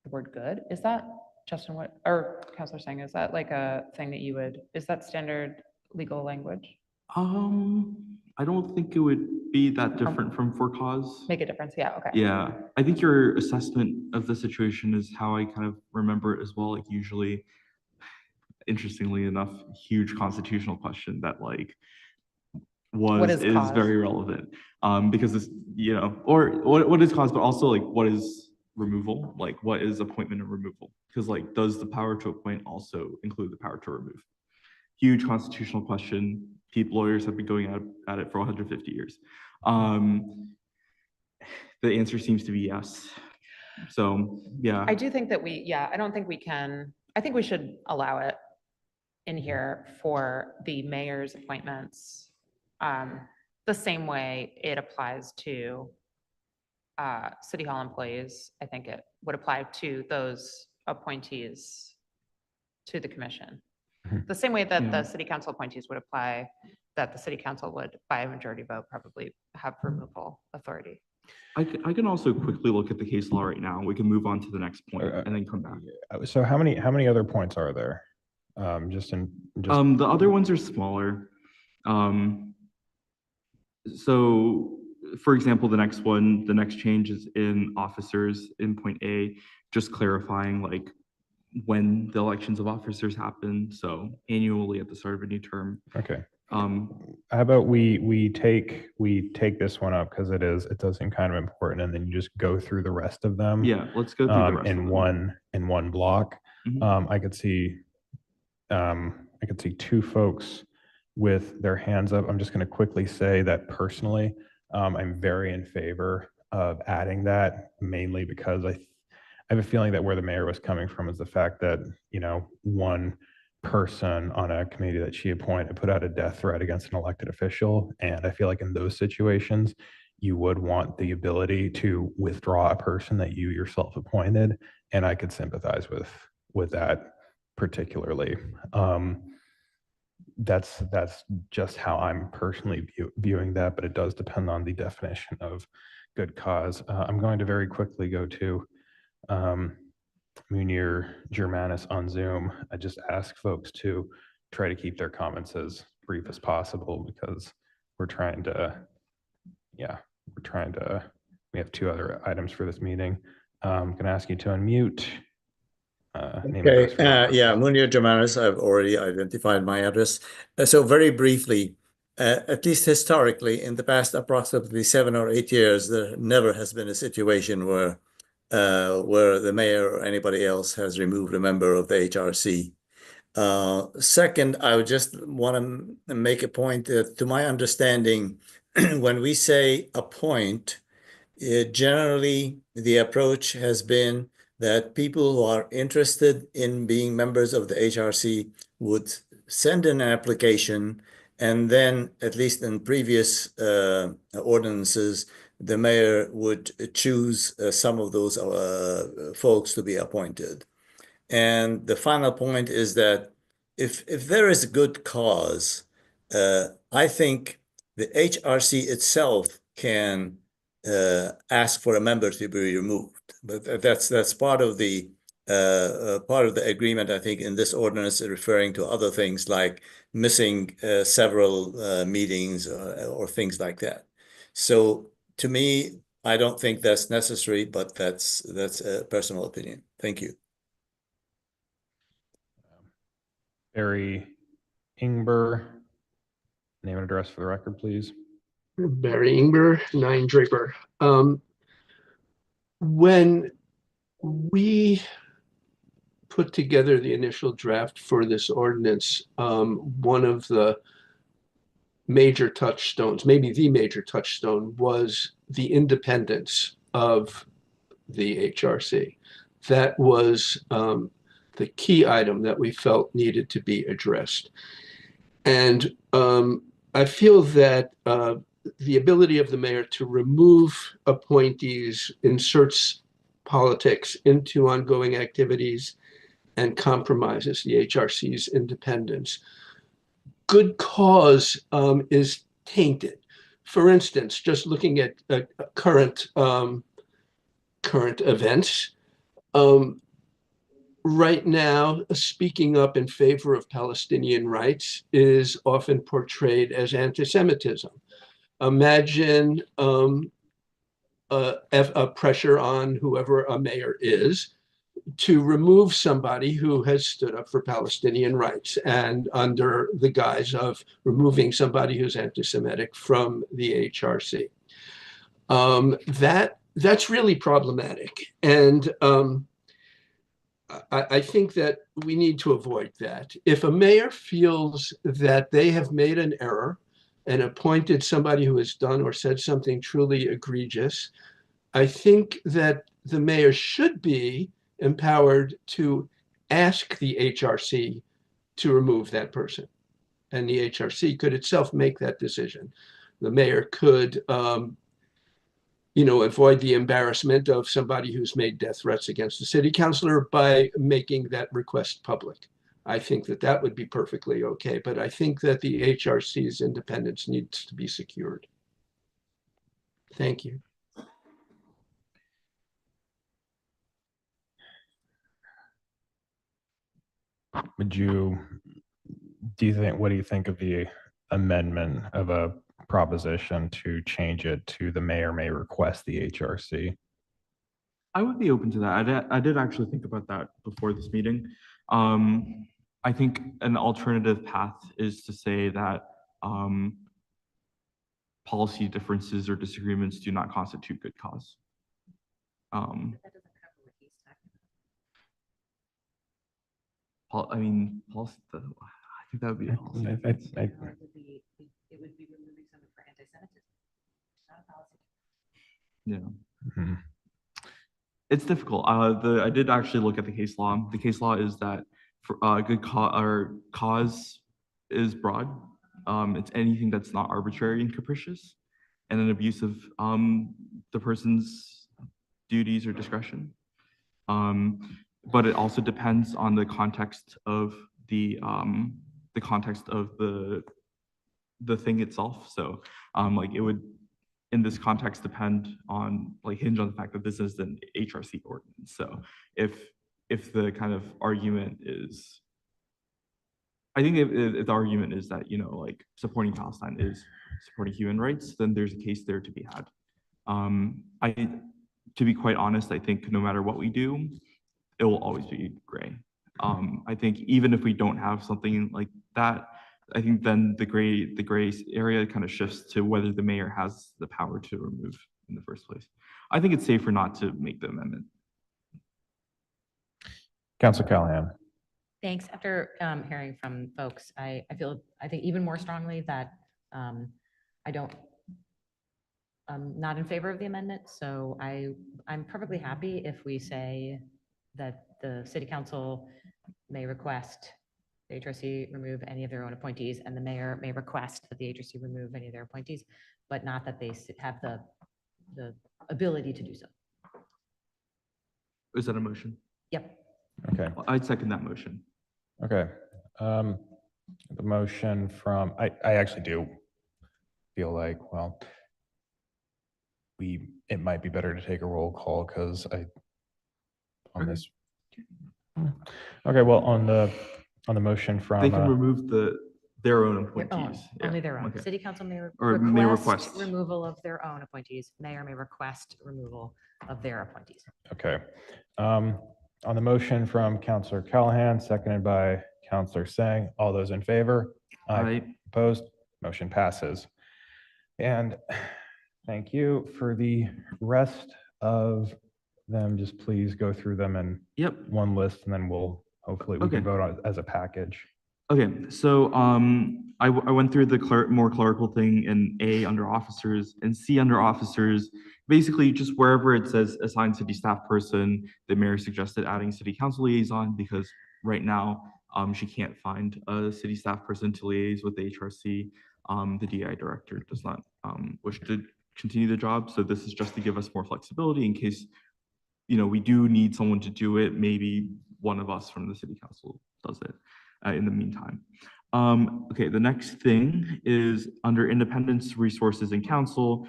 Speaker 5: the word good. Is that, Justin, what, or Counselor saying, is that like a thing that you would, is that standard legal language?
Speaker 3: I don't think it would be that different from for cause.
Speaker 5: Make a difference, yeah, okay.
Speaker 3: Yeah, I think your assessment of the situation is how I kind of remember it as well. Like usually, interestingly enough, huge constitutional question that like is
Speaker 5: cause?
Speaker 3: very relevant. Because this, you know, or what is cause, but also like what is removal? Like what is appointment and removal? Because like, does the power to appoint also include the power to remove? Huge constitutional question. Lawyers have been going at it for 150 years. The answer seems to be yes. So, yeah.
Speaker 5: I do think that I don't think we can, I think we should allow it in here for the mayor's appointments, the same way it applies to City Hall employees. I think it would apply to those appointees to the commission. The same way that
Speaker 3: Yeah.
Speaker 5: the city council appointees would apply, that the city council would, by a majority vote, probably have removal authority.
Speaker 3: I can also quickly look at the case law right now. We can move on to the next point and then come back.
Speaker 2: So how many other points are there?
Speaker 3: The other ones are smaller. So for example, the next change is in officers in point A, just clarifying like when the elections of officers happen. So annually at the start of a new term.
Speaker 2: Okay. How about we take this one up because it does seem kind of important, and then you just go through the rest of them.
Speaker 3: Yeah, let's go through the rest of them.
Speaker 2: in one block.
Speaker 3: Mhm.
Speaker 2: I could see two folks with their hands up. I'm just going to quickly say that personally, I'm very in favor of adding that, mainly because I have a feeling that where the mayor was coming from is the fact that, you know, one person on a committee that she appointed put out a death threat against an elected official. And I feel like in those situations, you would want the ability to withdraw a person that you yourself appointed. And I could sympathize with that particularly. That's just how I'm personally viewing that, but it does depend on the definition of good cause. I'm going to very quickly go to Munir Germanis on Zoom. I just ask folks to try to keep their comments as brief as possible because we have two other items for this meeting. I'm going to ask you to unmute.
Speaker 8: Okay, yeah, Munir Germanis, I've already identified my address. So very briefly, at least historically, in the past approximately 7 or 8 years, there never has been a situation where the mayor or anybody else has removed a member of the HRC. Second, I would just want to make a point that, to my understanding, when we say appoint, generally the approach has been that people who are interested in being members of the HRC would send in an application, and then, at least in previous ordinances, the mayor would choose some of those folks to be appointed. And the final point is that if there is a good cause, I think the HRC itself can ask for a member to be removed. But that's part of the agreement, I think, in this ordinance, referring to other things like missing several meetings or things like that. So to me, I don't think that's necessary, but that's a personal opinion. Thank you.
Speaker 2: Barry Ingber, name and address for the record, please.
Speaker 7: Barry Ingber, 9 Draper. When we put together the initial draft for this ordinance, one of the major touchstones, maybe the major touchstone, was the independence of the HRC. That was the key item that we felt needed to be addressed. And I feel that the ability of the mayor to remove appointees inserts politics into ongoing activities and compromises the HRC's independence. Good cause is tainted. For instance, just looking at current events, right now, speaking up in favor of Palestinian rights is often portrayed as anti-Semitism. Imagine a pressure on whoever a mayor is to remove somebody who has stood up for Palestinian rights, and under the guise of removing somebody who's anti-Semitic from the HRC. That's really problematic. And I think that we need to avoid that. If a mayor feels that they have made an error and appointed somebody who has done or said something truly egregious, I think that the mayor should be empowered to ask the HRC to remove that person. And the HRC could itself make that decision. The mayor could avoid the embarrassment of somebody who's made death threats against the city councilor by making that request public. I think that that would be perfectly okay, but I think that the HRC's independence needs to be secured. Thank you.
Speaker 2: What do you think of the amendment of a proposition to change it to the mayor may request the HRC?
Speaker 3: I would be open to that. I did actually think about that before this meeting. I think an alternative path is to say that policy differences or disagreements do not constitute good cause. I mean, policy, I think that would be a policy.
Speaker 4: It would be removing someone for anti-Semitism. Not a policy.
Speaker 3: Yeah.
Speaker 2: Mhm.
Speaker 3: It's difficult. I did actually look at the case law. The case law is that for good cause is broad. It's anything that's not arbitrary and capricious, and an abuse of the person's duties or discretion. But it also depends on the context of the thing itself. So like it would, in this context, depend on, like, hinge on the fact that this is an HRC ordinance. So if the kind of argument is, I think if the argument is that, like, supporting Palestine is supporting human rights, then there's a case there to be had. To be quite honest, I think no matter what we do, it will always be gray. I think even if we don't have something like that, I think then the gray area kind of shifts to whether the mayor has the power to remove in the first place. I think it's safer not to make the amendment.
Speaker 2: Councilor Callahan.
Speaker 4: Thanks. After hearing from folks, I think even more strongly that I'm not in favor of the amendment. So I'm perfectly happy if we say that the city council may request the HRC remove any of their own appointees, and the mayor may request that the HRC remove any of their appointees, but not that they have the ability to do so.
Speaker 3: Is that a motion?
Speaker 4: Yep.
Speaker 2: Okay.
Speaker 3: I'd second that motion.
Speaker 2: Okay. The motion from, I actually do feel like, well, it might be better to take a roll call because on
Speaker 3: Okay.
Speaker 2: this. Okay, well, on the motion
Speaker 3: They
Speaker 2: from,
Speaker 3: can remove their own
Speaker 4: Their own,
Speaker 3: appointees. Yeah,
Speaker 4: only their own.
Speaker 3: okay.
Speaker 4: City council may
Speaker 3: Or may
Speaker 4: request
Speaker 3: request.
Speaker 4: removal of their own appointees. Mayor may request removal of their appointees.
Speaker 2: okay. On the motion from Counselor Callahan, seconded by Counselor Sang, all those in favor? Opposed? Motion passes. And thank you. For the rest of them, just please go through them in
Speaker 3: Yep.
Speaker 2: one list, and then hopefully we
Speaker 3: Okay.
Speaker 2: can vote on it as a package.
Speaker 3: Okay, so I went through the more clerical thing in A under officers and C under officers. Basically, just wherever it says assigned city staff person, the mayor suggested adding city council liaison because right now she can't find a city staff person to liaise with the HRC. The DI director does not wish to continue the job, so this is just to give us more flexibility in case we do need someone to do it. Maybe one of us from the city council does it. In the meantime. Okay, the next thing is under independence, resources, and council.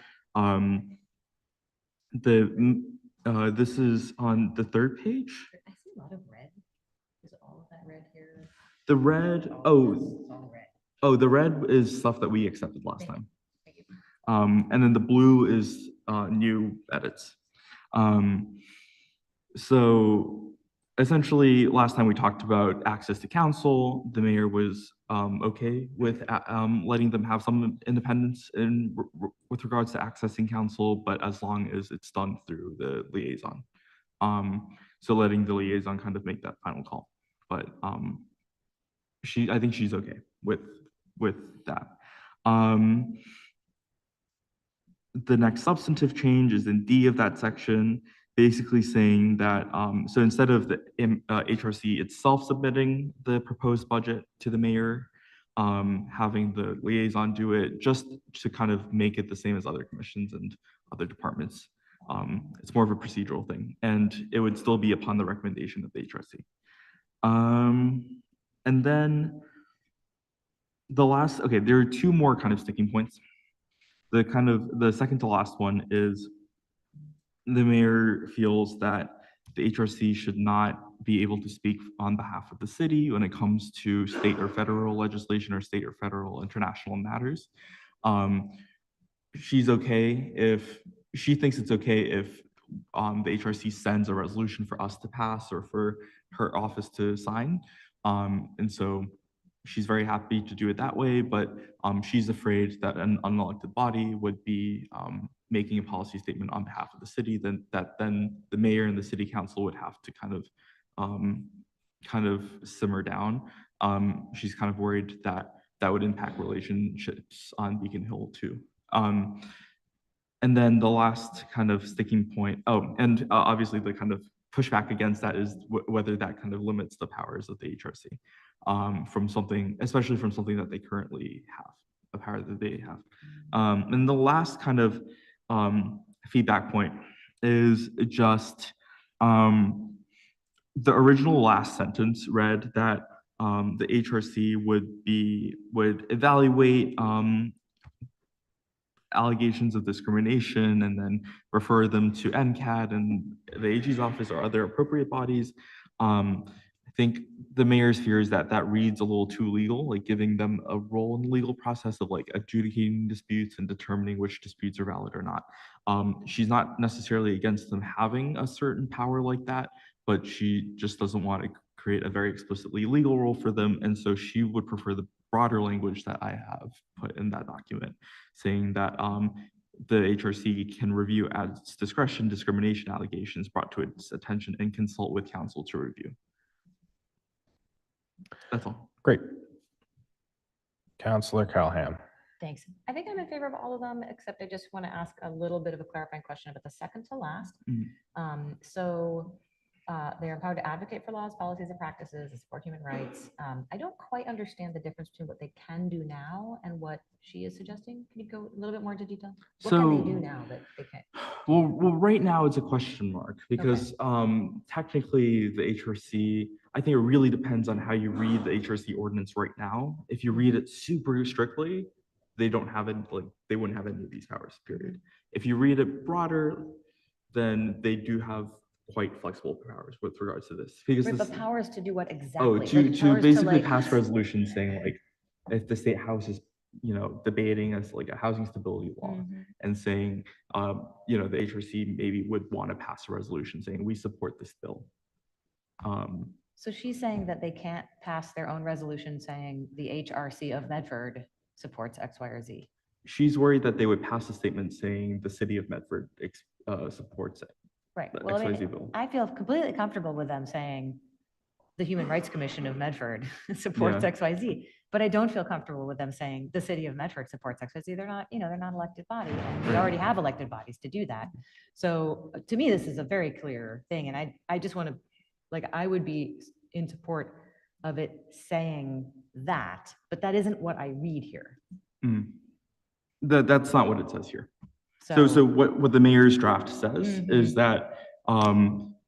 Speaker 3: This is on the third page.
Speaker 4: I see a lot of red. Is all of that red here?
Speaker 3: The red, the red is stuff that we accepted last time.
Speaker 4: Thank you.
Speaker 3: And then the blue is new edits. So essentially, last time we talked about access to council, the mayor was okay with letting them have some independence with regards to accessing council, but as long as it's done through the liaison. So letting the liaison kind of make that final call. But I think she's okay with that. The next substantive change is in D of that section, basically saying that, so instead of the HRC itself submitting the proposed budget to the mayor, having the liaison do it, just to kind of make it the same as other commissions and other departments. It's more of a procedural thing, and it would still be upon the recommendation of the HRC. And then there are two more kind of sticking points. The second to last one is the mayor feels that the HRC should not be able to speak on behalf of the city when it comes to state or federal legislation or state or federal international matters. She thinks it's okay if the HRC sends a resolution for us to pass or for her office to sign. And so she's very happy to do it that way, but she's afraid that an unelected body would be making a policy statement on behalf of the city, then the mayor and the city council would have to kind of simmer down. She's kind of worried that would impact relationships on Beacon Hill too. And then the last kind of sticking point, and obviously the kind of pushback against that is whether that kind of limits the powers of the HRC especially from something that they currently have, a power that they have. And the last kind of feedback point is just the original last sentence read that the HRC would evaluate allegations of discrimination and then refer them to NCAD and the AG's office or other appropriate bodies. I think the mayor's fear is that reads a little too legal, like giving them a role in the legal process of like adjudicating disputes and determining which disputes are valid or not. She's not necessarily against them having a certain power like that, but she just doesn't want to create a very explicitly legal role for them. And so she would prefer the broader language that I have put in that document, saying that the HRC can review at its discretion discrimination allegations brought to its attention and consult with counsel to review. That's all.
Speaker 2: Great. Counselor Callahan.
Speaker 4: Thanks. I think I'm in favor of all of them, except I just want to ask a little bit of a clarifying question about the second to last. They are empowered to advocate for laws, policies, and practices and support human rights. I don't quite understand the difference between what they can do now and what she is suggesting. Can you go a little bit more into detail? What can they do now that they can't?
Speaker 3: Well, right now it's a question mark because technically the HRC, I think it really depends on how you read the HRC ordinance right now. If you read it super strictly, they don't have it, like, they wouldn't have any of these powers, period. If you read it broader, then they do have quite flexible powers with regards to this. Because
Speaker 4: Right,
Speaker 3: this,
Speaker 4: but powers to do what exactly?
Speaker 3: oh, to
Speaker 4: Like, powers
Speaker 3: basically
Speaker 4: like-
Speaker 3: pass resolutions saying like, if the state house is, debating as like a housing stability law
Speaker 4: Mhm.
Speaker 3: and saying, the HRC maybe would want to pass a resolution saying, we support this bill.
Speaker 4: So she's saying that they can't pass their own resolution saying the HRC of Medford supports X, Y, or Z.
Speaker 3: She's worried that they would pass a statement saying the city of Medford supports it.
Speaker 4: Right.
Speaker 3: The
Speaker 4: Well, I
Speaker 3: XYZ
Speaker 4: mean,
Speaker 3: bill.
Speaker 4: I feel completely comfortable with them saying the Human Rights Commission of Medford supports
Speaker 3: Yeah.
Speaker 4: XYZ, but I don't feel comfortable with them saying the city of Medford supports XYZ. They're not, they're not an elected body, and we
Speaker 3: Right.
Speaker 4: already have elected bodies to do that. So to me, this is a very clear thing, and I just want to, like, I would be in support of it saying that, but that isn't what I read here.
Speaker 3: Mm. That's not what it says here. So
Speaker 4: So,
Speaker 3: what the mayor's draft says is
Speaker 4: Mhm.
Speaker 3: that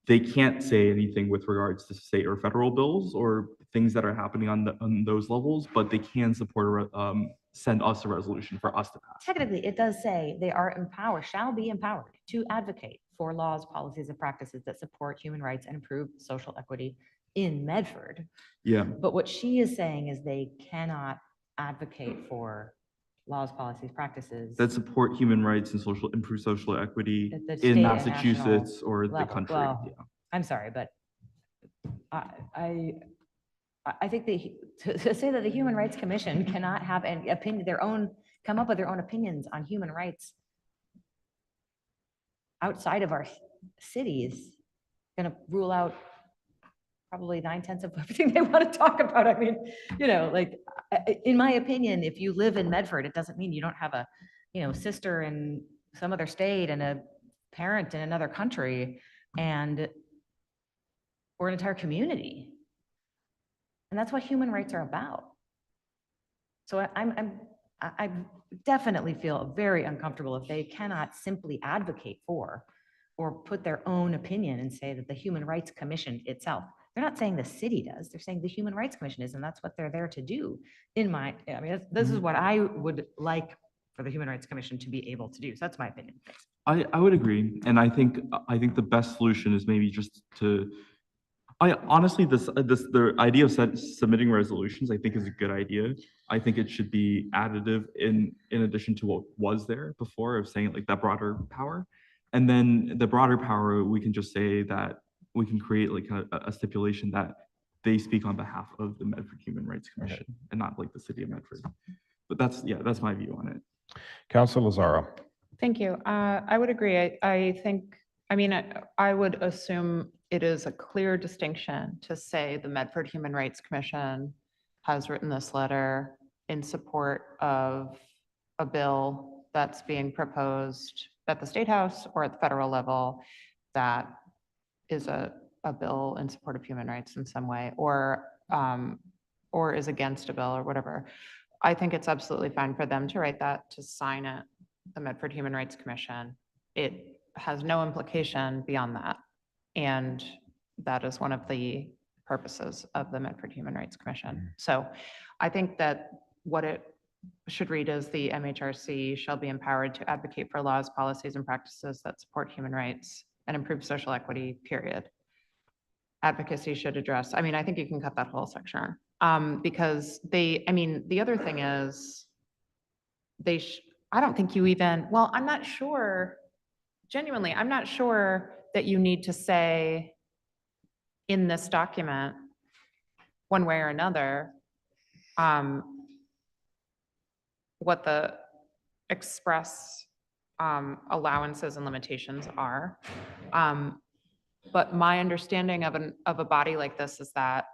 Speaker 3: they can't say anything with regards to state or federal bills or things that are happening on those levels, but they can support send us a resolution for us to pass.
Speaker 4: technically, it does say they are empowered, shall be empowered to advocate for laws, policies, and practices that support human rights and improve social equity in Medford.
Speaker 3: Yeah,
Speaker 4: But what she is saying is they cannot advocate for laws, policies, practices.
Speaker 3: that support human rights and improve social equity
Speaker 4: At the state
Speaker 3: in
Speaker 4: and
Speaker 3: Massachusetts or the
Speaker 4: level.
Speaker 3: country.
Speaker 4: Well,
Speaker 3: Yeah.
Speaker 4: I'm sorry, but I think to say that the Human Rights Commission cannot have an opinion, come up with their own opinions on human rights outside of our cities, gonna rule out probably 9/10 of everything they want to talk about. I mean, in my opinion, if you live in Medford, it doesn't mean you don't have a, sister in some other state and a parent in another country or an entire community. And that's what human rights are about. So I definitely feel very uncomfortable if they cannot simply advocate for or put their own opinion and say that the Human Rights Commission itself, they're not saying the city does, they're saying the Human Rights Commission is, and that's what they're there to do. This is what I would like for the Human Rights Commission to be able to do. So that's my opinion.
Speaker 3: I would agree, and I think the best solution is maybe just to. I honestly, the idea of submitting resolutions, I think, is a good idea. I think it should be additive in addition to what was there before of saying like that broader power, and then the broader power we can just say that we can create like a stipulation that they speak on behalf of the Medford Human Rights Commission and not like the city of Medford. But that's my view on it.
Speaker 2: Council Lozaro.
Speaker 5: Thank you. I would agree. I would assume it is a clear distinction to say the Medford Human Rights Commission has written this letter in support of a bill that's being proposed at the State House or at the federal level that is a bill in support of human rights in some way, or is against a bill or whatever. I think it's absolutely fine for them to write that, to sign it, the Medford Human Rights Commission. It has no implication beyond that. And that is one of the purposes of the Medford Human Rights Commission. So I think that what it should read is the MHRC shall be empowered to advocate for laws, policies, and practices that support human rights and improve social equity, period. Advocacy should address, I think you can cut that whole section, because the other thing is I don't think you even, well, I'm not sure, genuinely, I'm not sure that you need to say in this document, one way or another, what the express allowances and limitations are. But my understanding of a body like this is that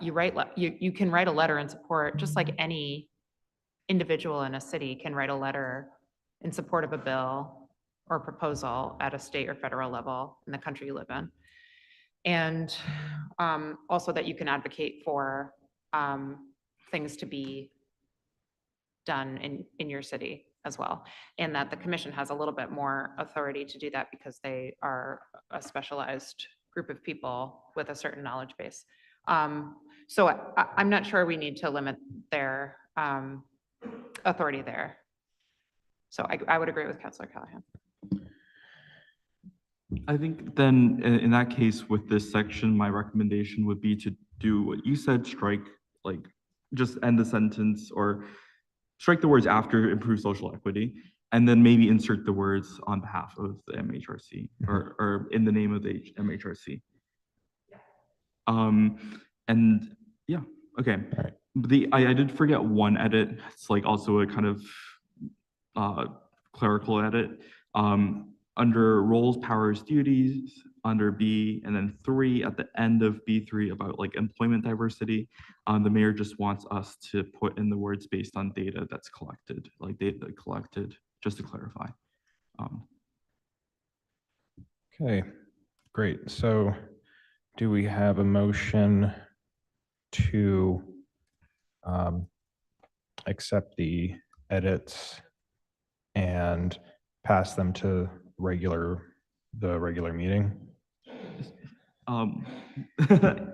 Speaker 5: you can write a letter in support, just like any individual in a city can write a letter in support of a bill or proposal at a state or federal level in the country you live in. And also that you can advocate for things to be done in your city as well. And that the commission has a little bit more authority to do that because they are a specialized group of people with a certain knowledge base. So I'm not sure we need to limit their authority there. So I would agree with Counselor Callahan.
Speaker 3: I think then in that case, with this section, my recommendation would be to do what you said, strike, like, just end the sentence or strike the words after improve social equity, and then maybe insert the words on behalf of the MHRC or in the name of the MHRC. And yeah, okay. I did forget one edit. It's like also a kind of clerical edit. Under roles, powers, duties, under B, and then 3 at the end of B3 about like employment diversity, the mayor just wants us to put in the words based on data that's collected, like data collected, just to clarify.
Speaker 2: Okay, great. So do we have a motion to accept the edits and pass them to the regular meeting?
Speaker 3: On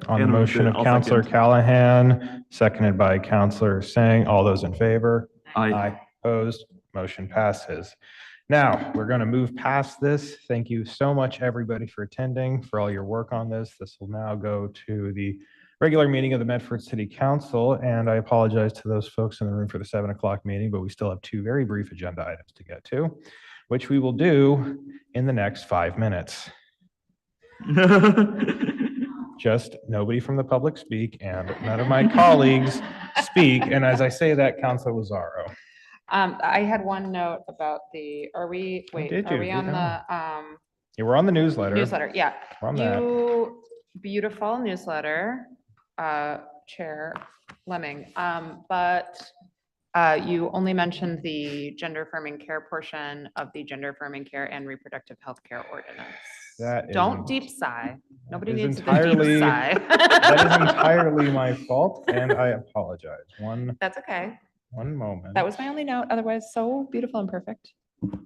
Speaker 2: On the motion of Counselor Callahan, seconded by Counselor Singh. All those in favor?
Speaker 3: Aye.
Speaker 2: Opposed? Motion passes. Now, we're going to move past this. Thank you so much, everybody, for attending, for all your work on this. This will now go to the regular meeting of the Medford City Council, and I apologize to those folks in the room for the 7 o'clock meeting, but we still have 2 very brief agenda items to get to, which we will do in the next 5 minutes. Just nobody from the public speak and none of my colleagues speak. And as I say that, Councilor Lazaro.
Speaker 5: I had one note about are we on the
Speaker 2: Yeah, we're on the newsletter.
Speaker 5: newsletter? Yeah.
Speaker 2: We're on that.
Speaker 5: You beautiful newsletter, Chair Lemming. But you only mentioned the gender affirming care portion of the gender affirming care and reproductive health care ordinance. Don't deep sigh. Nobody needs to deep sigh.
Speaker 2: That is entirely my fault, and I apologize.
Speaker 5: That's okay.
Speaker 2: One moment.
Speaker 5: That was my only note. Otherwise, so beautiful and perfect.
Speaker 2: All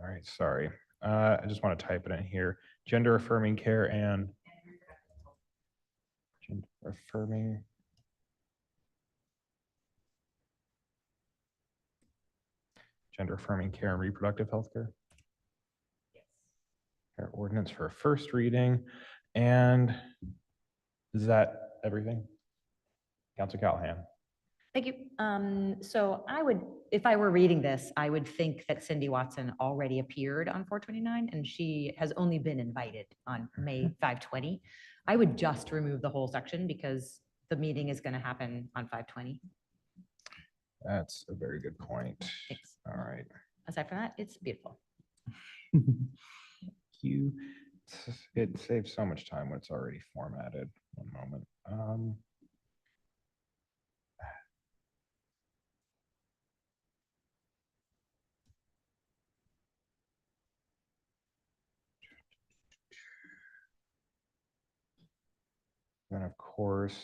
Speaker 2: right, sorry. I just want to type it in here. Gender affirming care and gender affirming. Gender affirming care and reproductive health care. Care ordinance for a first reading. And is that everything? Councilor Callahan.
Speaker 4: Thank you. So if I were reading this, I would think that Cindy Watson already appeared on 429 and she has only been invited on May 520. I would just remove the whole section because the meeting is going to happen on 520.
Speaker 2: That's a very good point.
Speaker 4: Thanks.
Speaker 2: All right.
Speaker 4: Aside from that, it's beautiful.
Speaker 2: It saves so much time when it's already formatted. One moment. Then of course,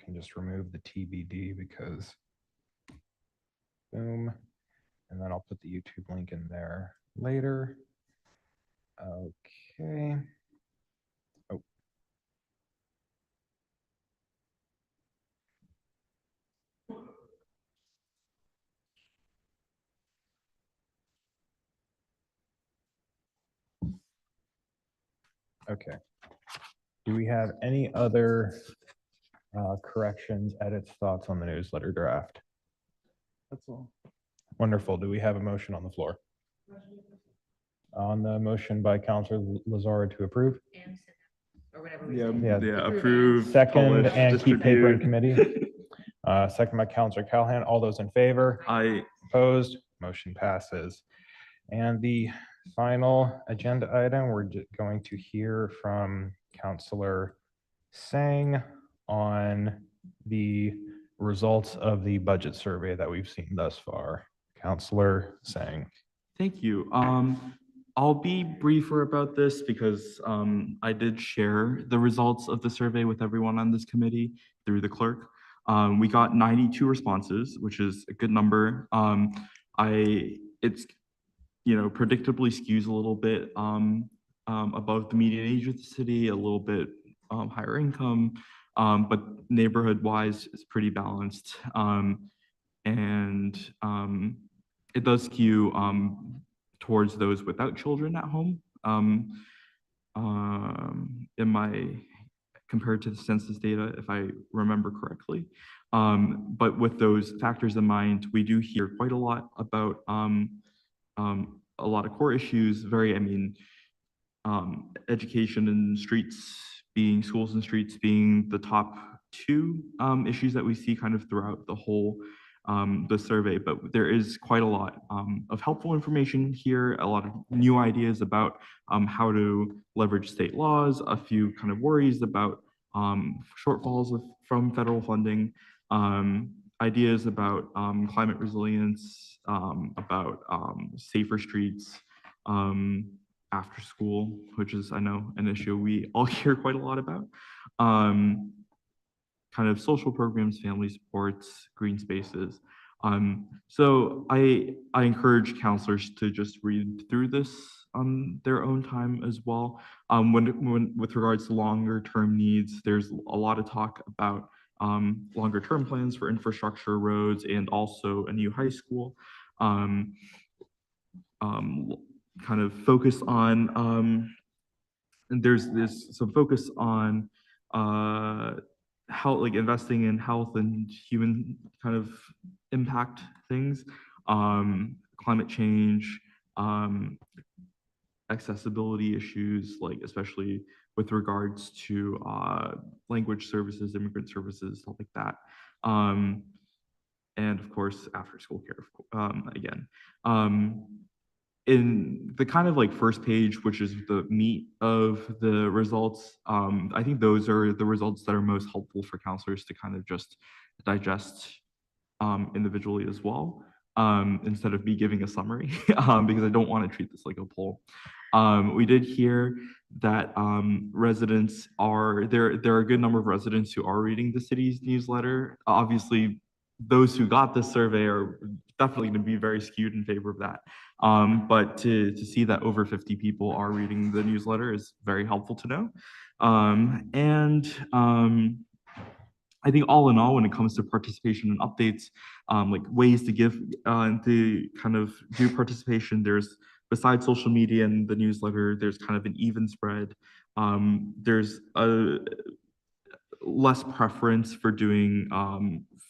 Speaker 2: can just remove the TBD because boom, and then I'll put the YouTube link in there later. Okay. Oh. Okay. Do we have any other corrections, edits, thoughts on the newsletter draft?
Speaker 3: That's all.
Speaker 2: Wonderful. Do we have a motion on the floor? On the motion by Councilor Lazaro to approve?
Speaker 4: Or whatever.
Speaker 2: Yeah.
Speaker 3: Approve.
Speaker 2: Second,
Speaker 3: publish,
Speaker 2: and keep paper in
Speaker 3: distribute.
Speaker 2: committee. Second by Councilor Callahan. All those in favor?
Speaker 3: Aye.
Speaker 2: Opposed? Motion passes. And the final agenda item, we're going to hear from Councilor Singh on the results of the budget survey that we've seen thus far. Councilor Singh.
Speaker 3: Thank you. I'll be briefer about this because I did share the results of the survey with everyone on this committee through the clerk. We got 92 responses, which is a good number. It's predictably skews a little bit above the median age of the city, a little bit higher income. but neighborhood wise, it's pretty balanced. And it does skew towards those without children at home. Compared to the census data, if I remember correctly. But with those factors in mind, we do hear quite a lot about a lot of core issues, education and schools and streets being the top two issues that we see kind of throughout the whole the survey, but there is quite a lot of helpful information here, a lot of new ideas about how to leverage state laws, a few kind of worries about shortfalls from federal funding, ideas about climate resilience, about safer streets, after school, which is, I know, an issue we all hear quite a lot about. Kind of social programs, family supports, green spaces. So I encourage counselors to just read through this on their own time as well. When with regards to longer term needs, there's a lot of talk about longer term plans for infrastructure, roads, and also a new high school. Kind of focus on, and there's some focus on how like investing in health and human kind of impact things, climate change, accessibility issues, like especially with regards to language services, immigrant services, stuff like that. And of course, after school care, again. In the kind of like first page, which is the meat of the results, I think those are the results that are most helpful for counselors to kind of just digest individually as well, instead of me giving a summary, because I don't want to treat this like a poll. We did hear that residents are, there are a good number of residents who are reading the city's newsletter. Obviously, those who got this survey are definitely going to be very skewed in favor of that. But to see that over 50 people are reading the newsletter is very helpful to know. I think all in all, when it comes to participation and updates, like ways to give the kind of do participation, there's besides social media and the newsletter, there's kind of an even spread. There's a less preference for doing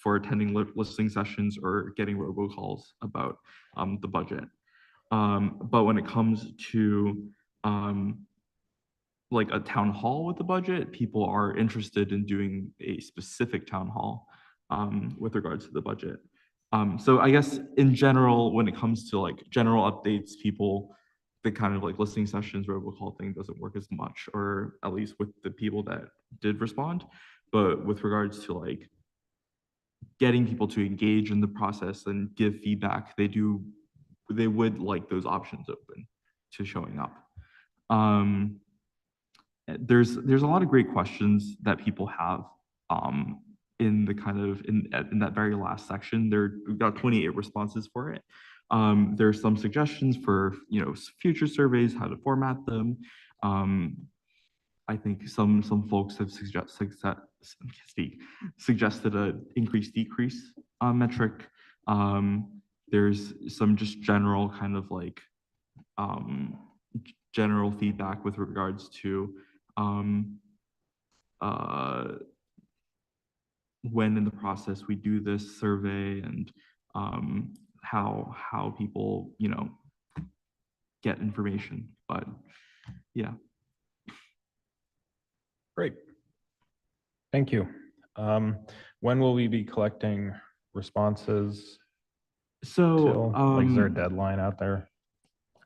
Speaker 3: for attending listening sessions or getting robocalls about the budget. But when it comes to like a town hall with the budget, people are interested in doing a specific town hall with regards to the budget. So I guess in general, when it comes to like general updates, the kind of like listening sessions, robocall thing doesn't work as much, or at least with the people that did respond. But with regards to like getting people to engage in the process and give feedback, they would like those options open to showing up. There's a lot of great questions that people have in the kind of in that very last section. We've got 28 responses for it. There's some suggestions for future surveys, how to format them. I think some folks have suggested an increase-decrease metric. There's some just general kind of like general feedback with regards to when in the process we do this survey and how people get information. But yeah.
Speaker 2: Great. Thank you. When will we be collecting responses?
Speaker 3: So
Speaker 2: Like, is there a deadline out there?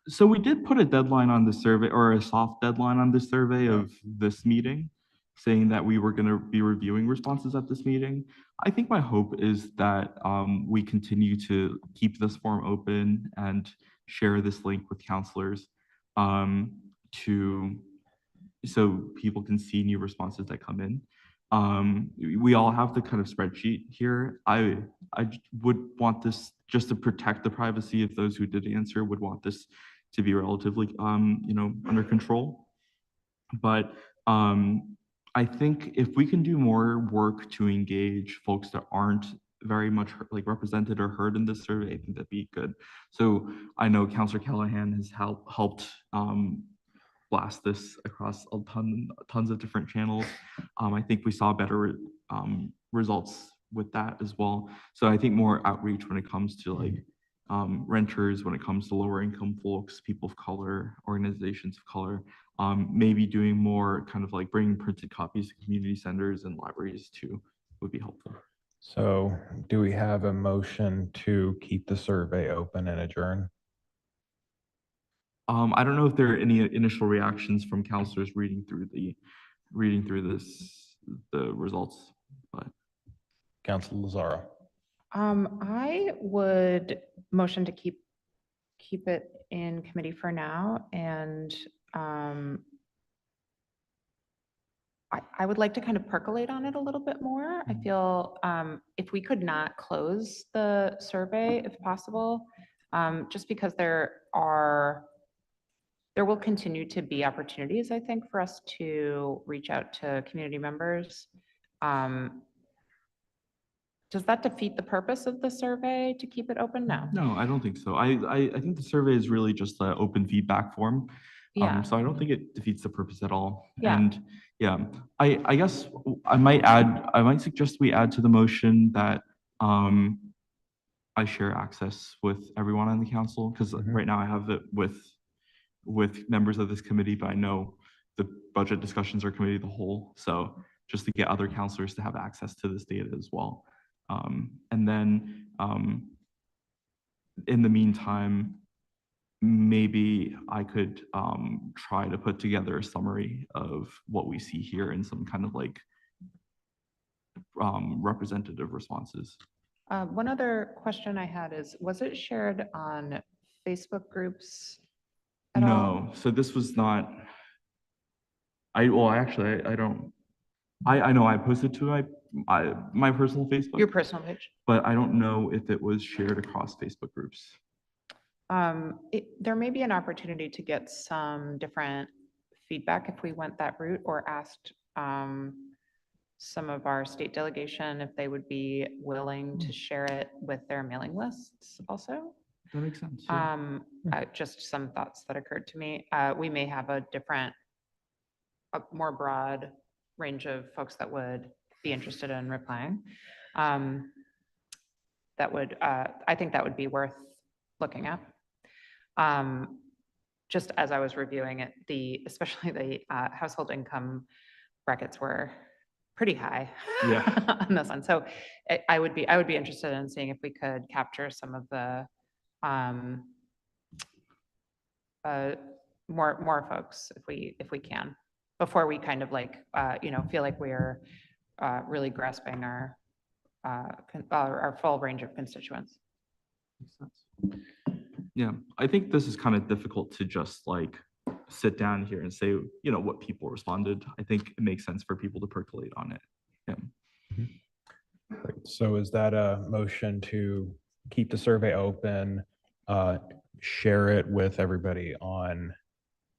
Speaker 3: So we did put a deadline on the survey, or a soft deadline on the survey of this meeting, saying that we were going to be reviewing responses at this meeting. I think my hope is that we continue to keep this form open and share this link with counselors so people can see new responses that come in. We all have the kind of spreadsheet here. I would want this, just to protect the privacy of those who did answer, would want this to be relatively under control. But I think if we can do more work to engage folks that aren't very much like represented or heard in this survey, I think that'd be good. So I know Councillor Callahan has helped blast this across tons of different channels. I think we saw better results with that as well. So I think more outreach when it comes to like renters, when it comes to lower income folks, people of color, organizations of color, maybe doing more kind of like bringing printed copies to community centers and libraries too would be helpful.
Speaker 2: So do we have a motion to keep the survey open and adjourn?
Speaker 3: I don't know if there are any initial reactions from counselors reading through the results, but
Speaker 2: Council Lozaro.
Speaker 5: I would motion to keep it in committee for now, and I would like to kind of percolate on it a little bit more. I feel if we could not close the survey if possible, just because there will continue to be opportunities, I think, for us to reach out to community members. Does that defeat the purpose of the survey to keep it open? No.
Speaker 3: no, I don't think so. I think the survey is really just an open feedback form.
Speaker 5: Yeah.
Speaker 3: So I don't think it defeats the purpose at all.
Speaker 5: Yeah.
Speaker 3: And yeah, I guess I might suggest we add to the motion that I share access with everyone on the council, because right now I have it with members of this committee, but I know the budget discussions are committee of the whole. So just to get other counselors to have access to this data as well. And then in the meantime, maybe I could try to put together a summary of what we see here and some kind of like representative responses.
Speaker 5: One other question I had is, was it shared on Facebook groups at all?
Speaker 3: No, so this was not, I know I posted to my personal Facebook.
Speaker 5: Your personal page?
Speaker 3: But I don't know if it was shared across Facebook groups.
Speaker 5: There may be an opportunity to get some different feedback if we went that route, or asked some of our state delegation if they would be willing to share it with their mailing lists also.
Speaker 3: That makes sense. Yeah.
Speaker 5: Just some thoughts that occurred to me. We may have a more broad range of folks that would be interested in replying. That would, I think that would be worth looking at. Just as I was reviewing it, especially the household income brackets were pretty high on this one. So I would be interested in seeing if we could capture some of the more folks if we can, before we kind of like feel like we're really grasping our full range of constituents.
Speaker 3: Makes sense. Yeah, I think this is kind of difficult to just like sit down here and say, what people responded. I think it makes sense for people to percolate on it. Yeah.
Speaker 2: Great. So is that a motion to keep the survey open, share it with everybody on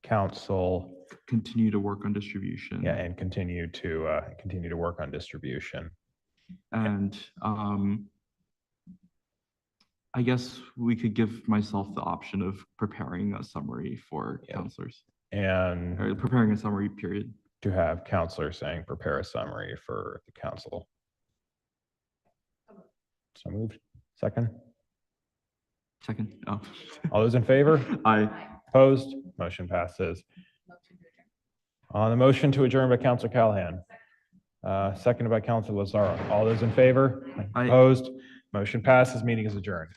Speaker 2: council?
Speaker 3: Continue to work on distribution.
Speaker 2: Yeah, and continue to work on distribution.
Speaker 3: And I guess we could give myself the option of preparing a summary for counselors,
Speaker 2: and
Speaker 3: or preparing a summary period.
Speaker 2: To have counselors saying prepare a summary for the council. So moved. Second.
Speaker 3: Oh.
Speaker 2: All those in favor?
Speaker 3: Aye.
Speaker 2: Opposed? Motion passes. On the motion to adjourn by Councilor Callahan. Seconded by Councilor Lozaro. All those in favor?
Speaker 3: Aye.
Speaker 2: Opposed? Motion passes. Meeting is adjourned.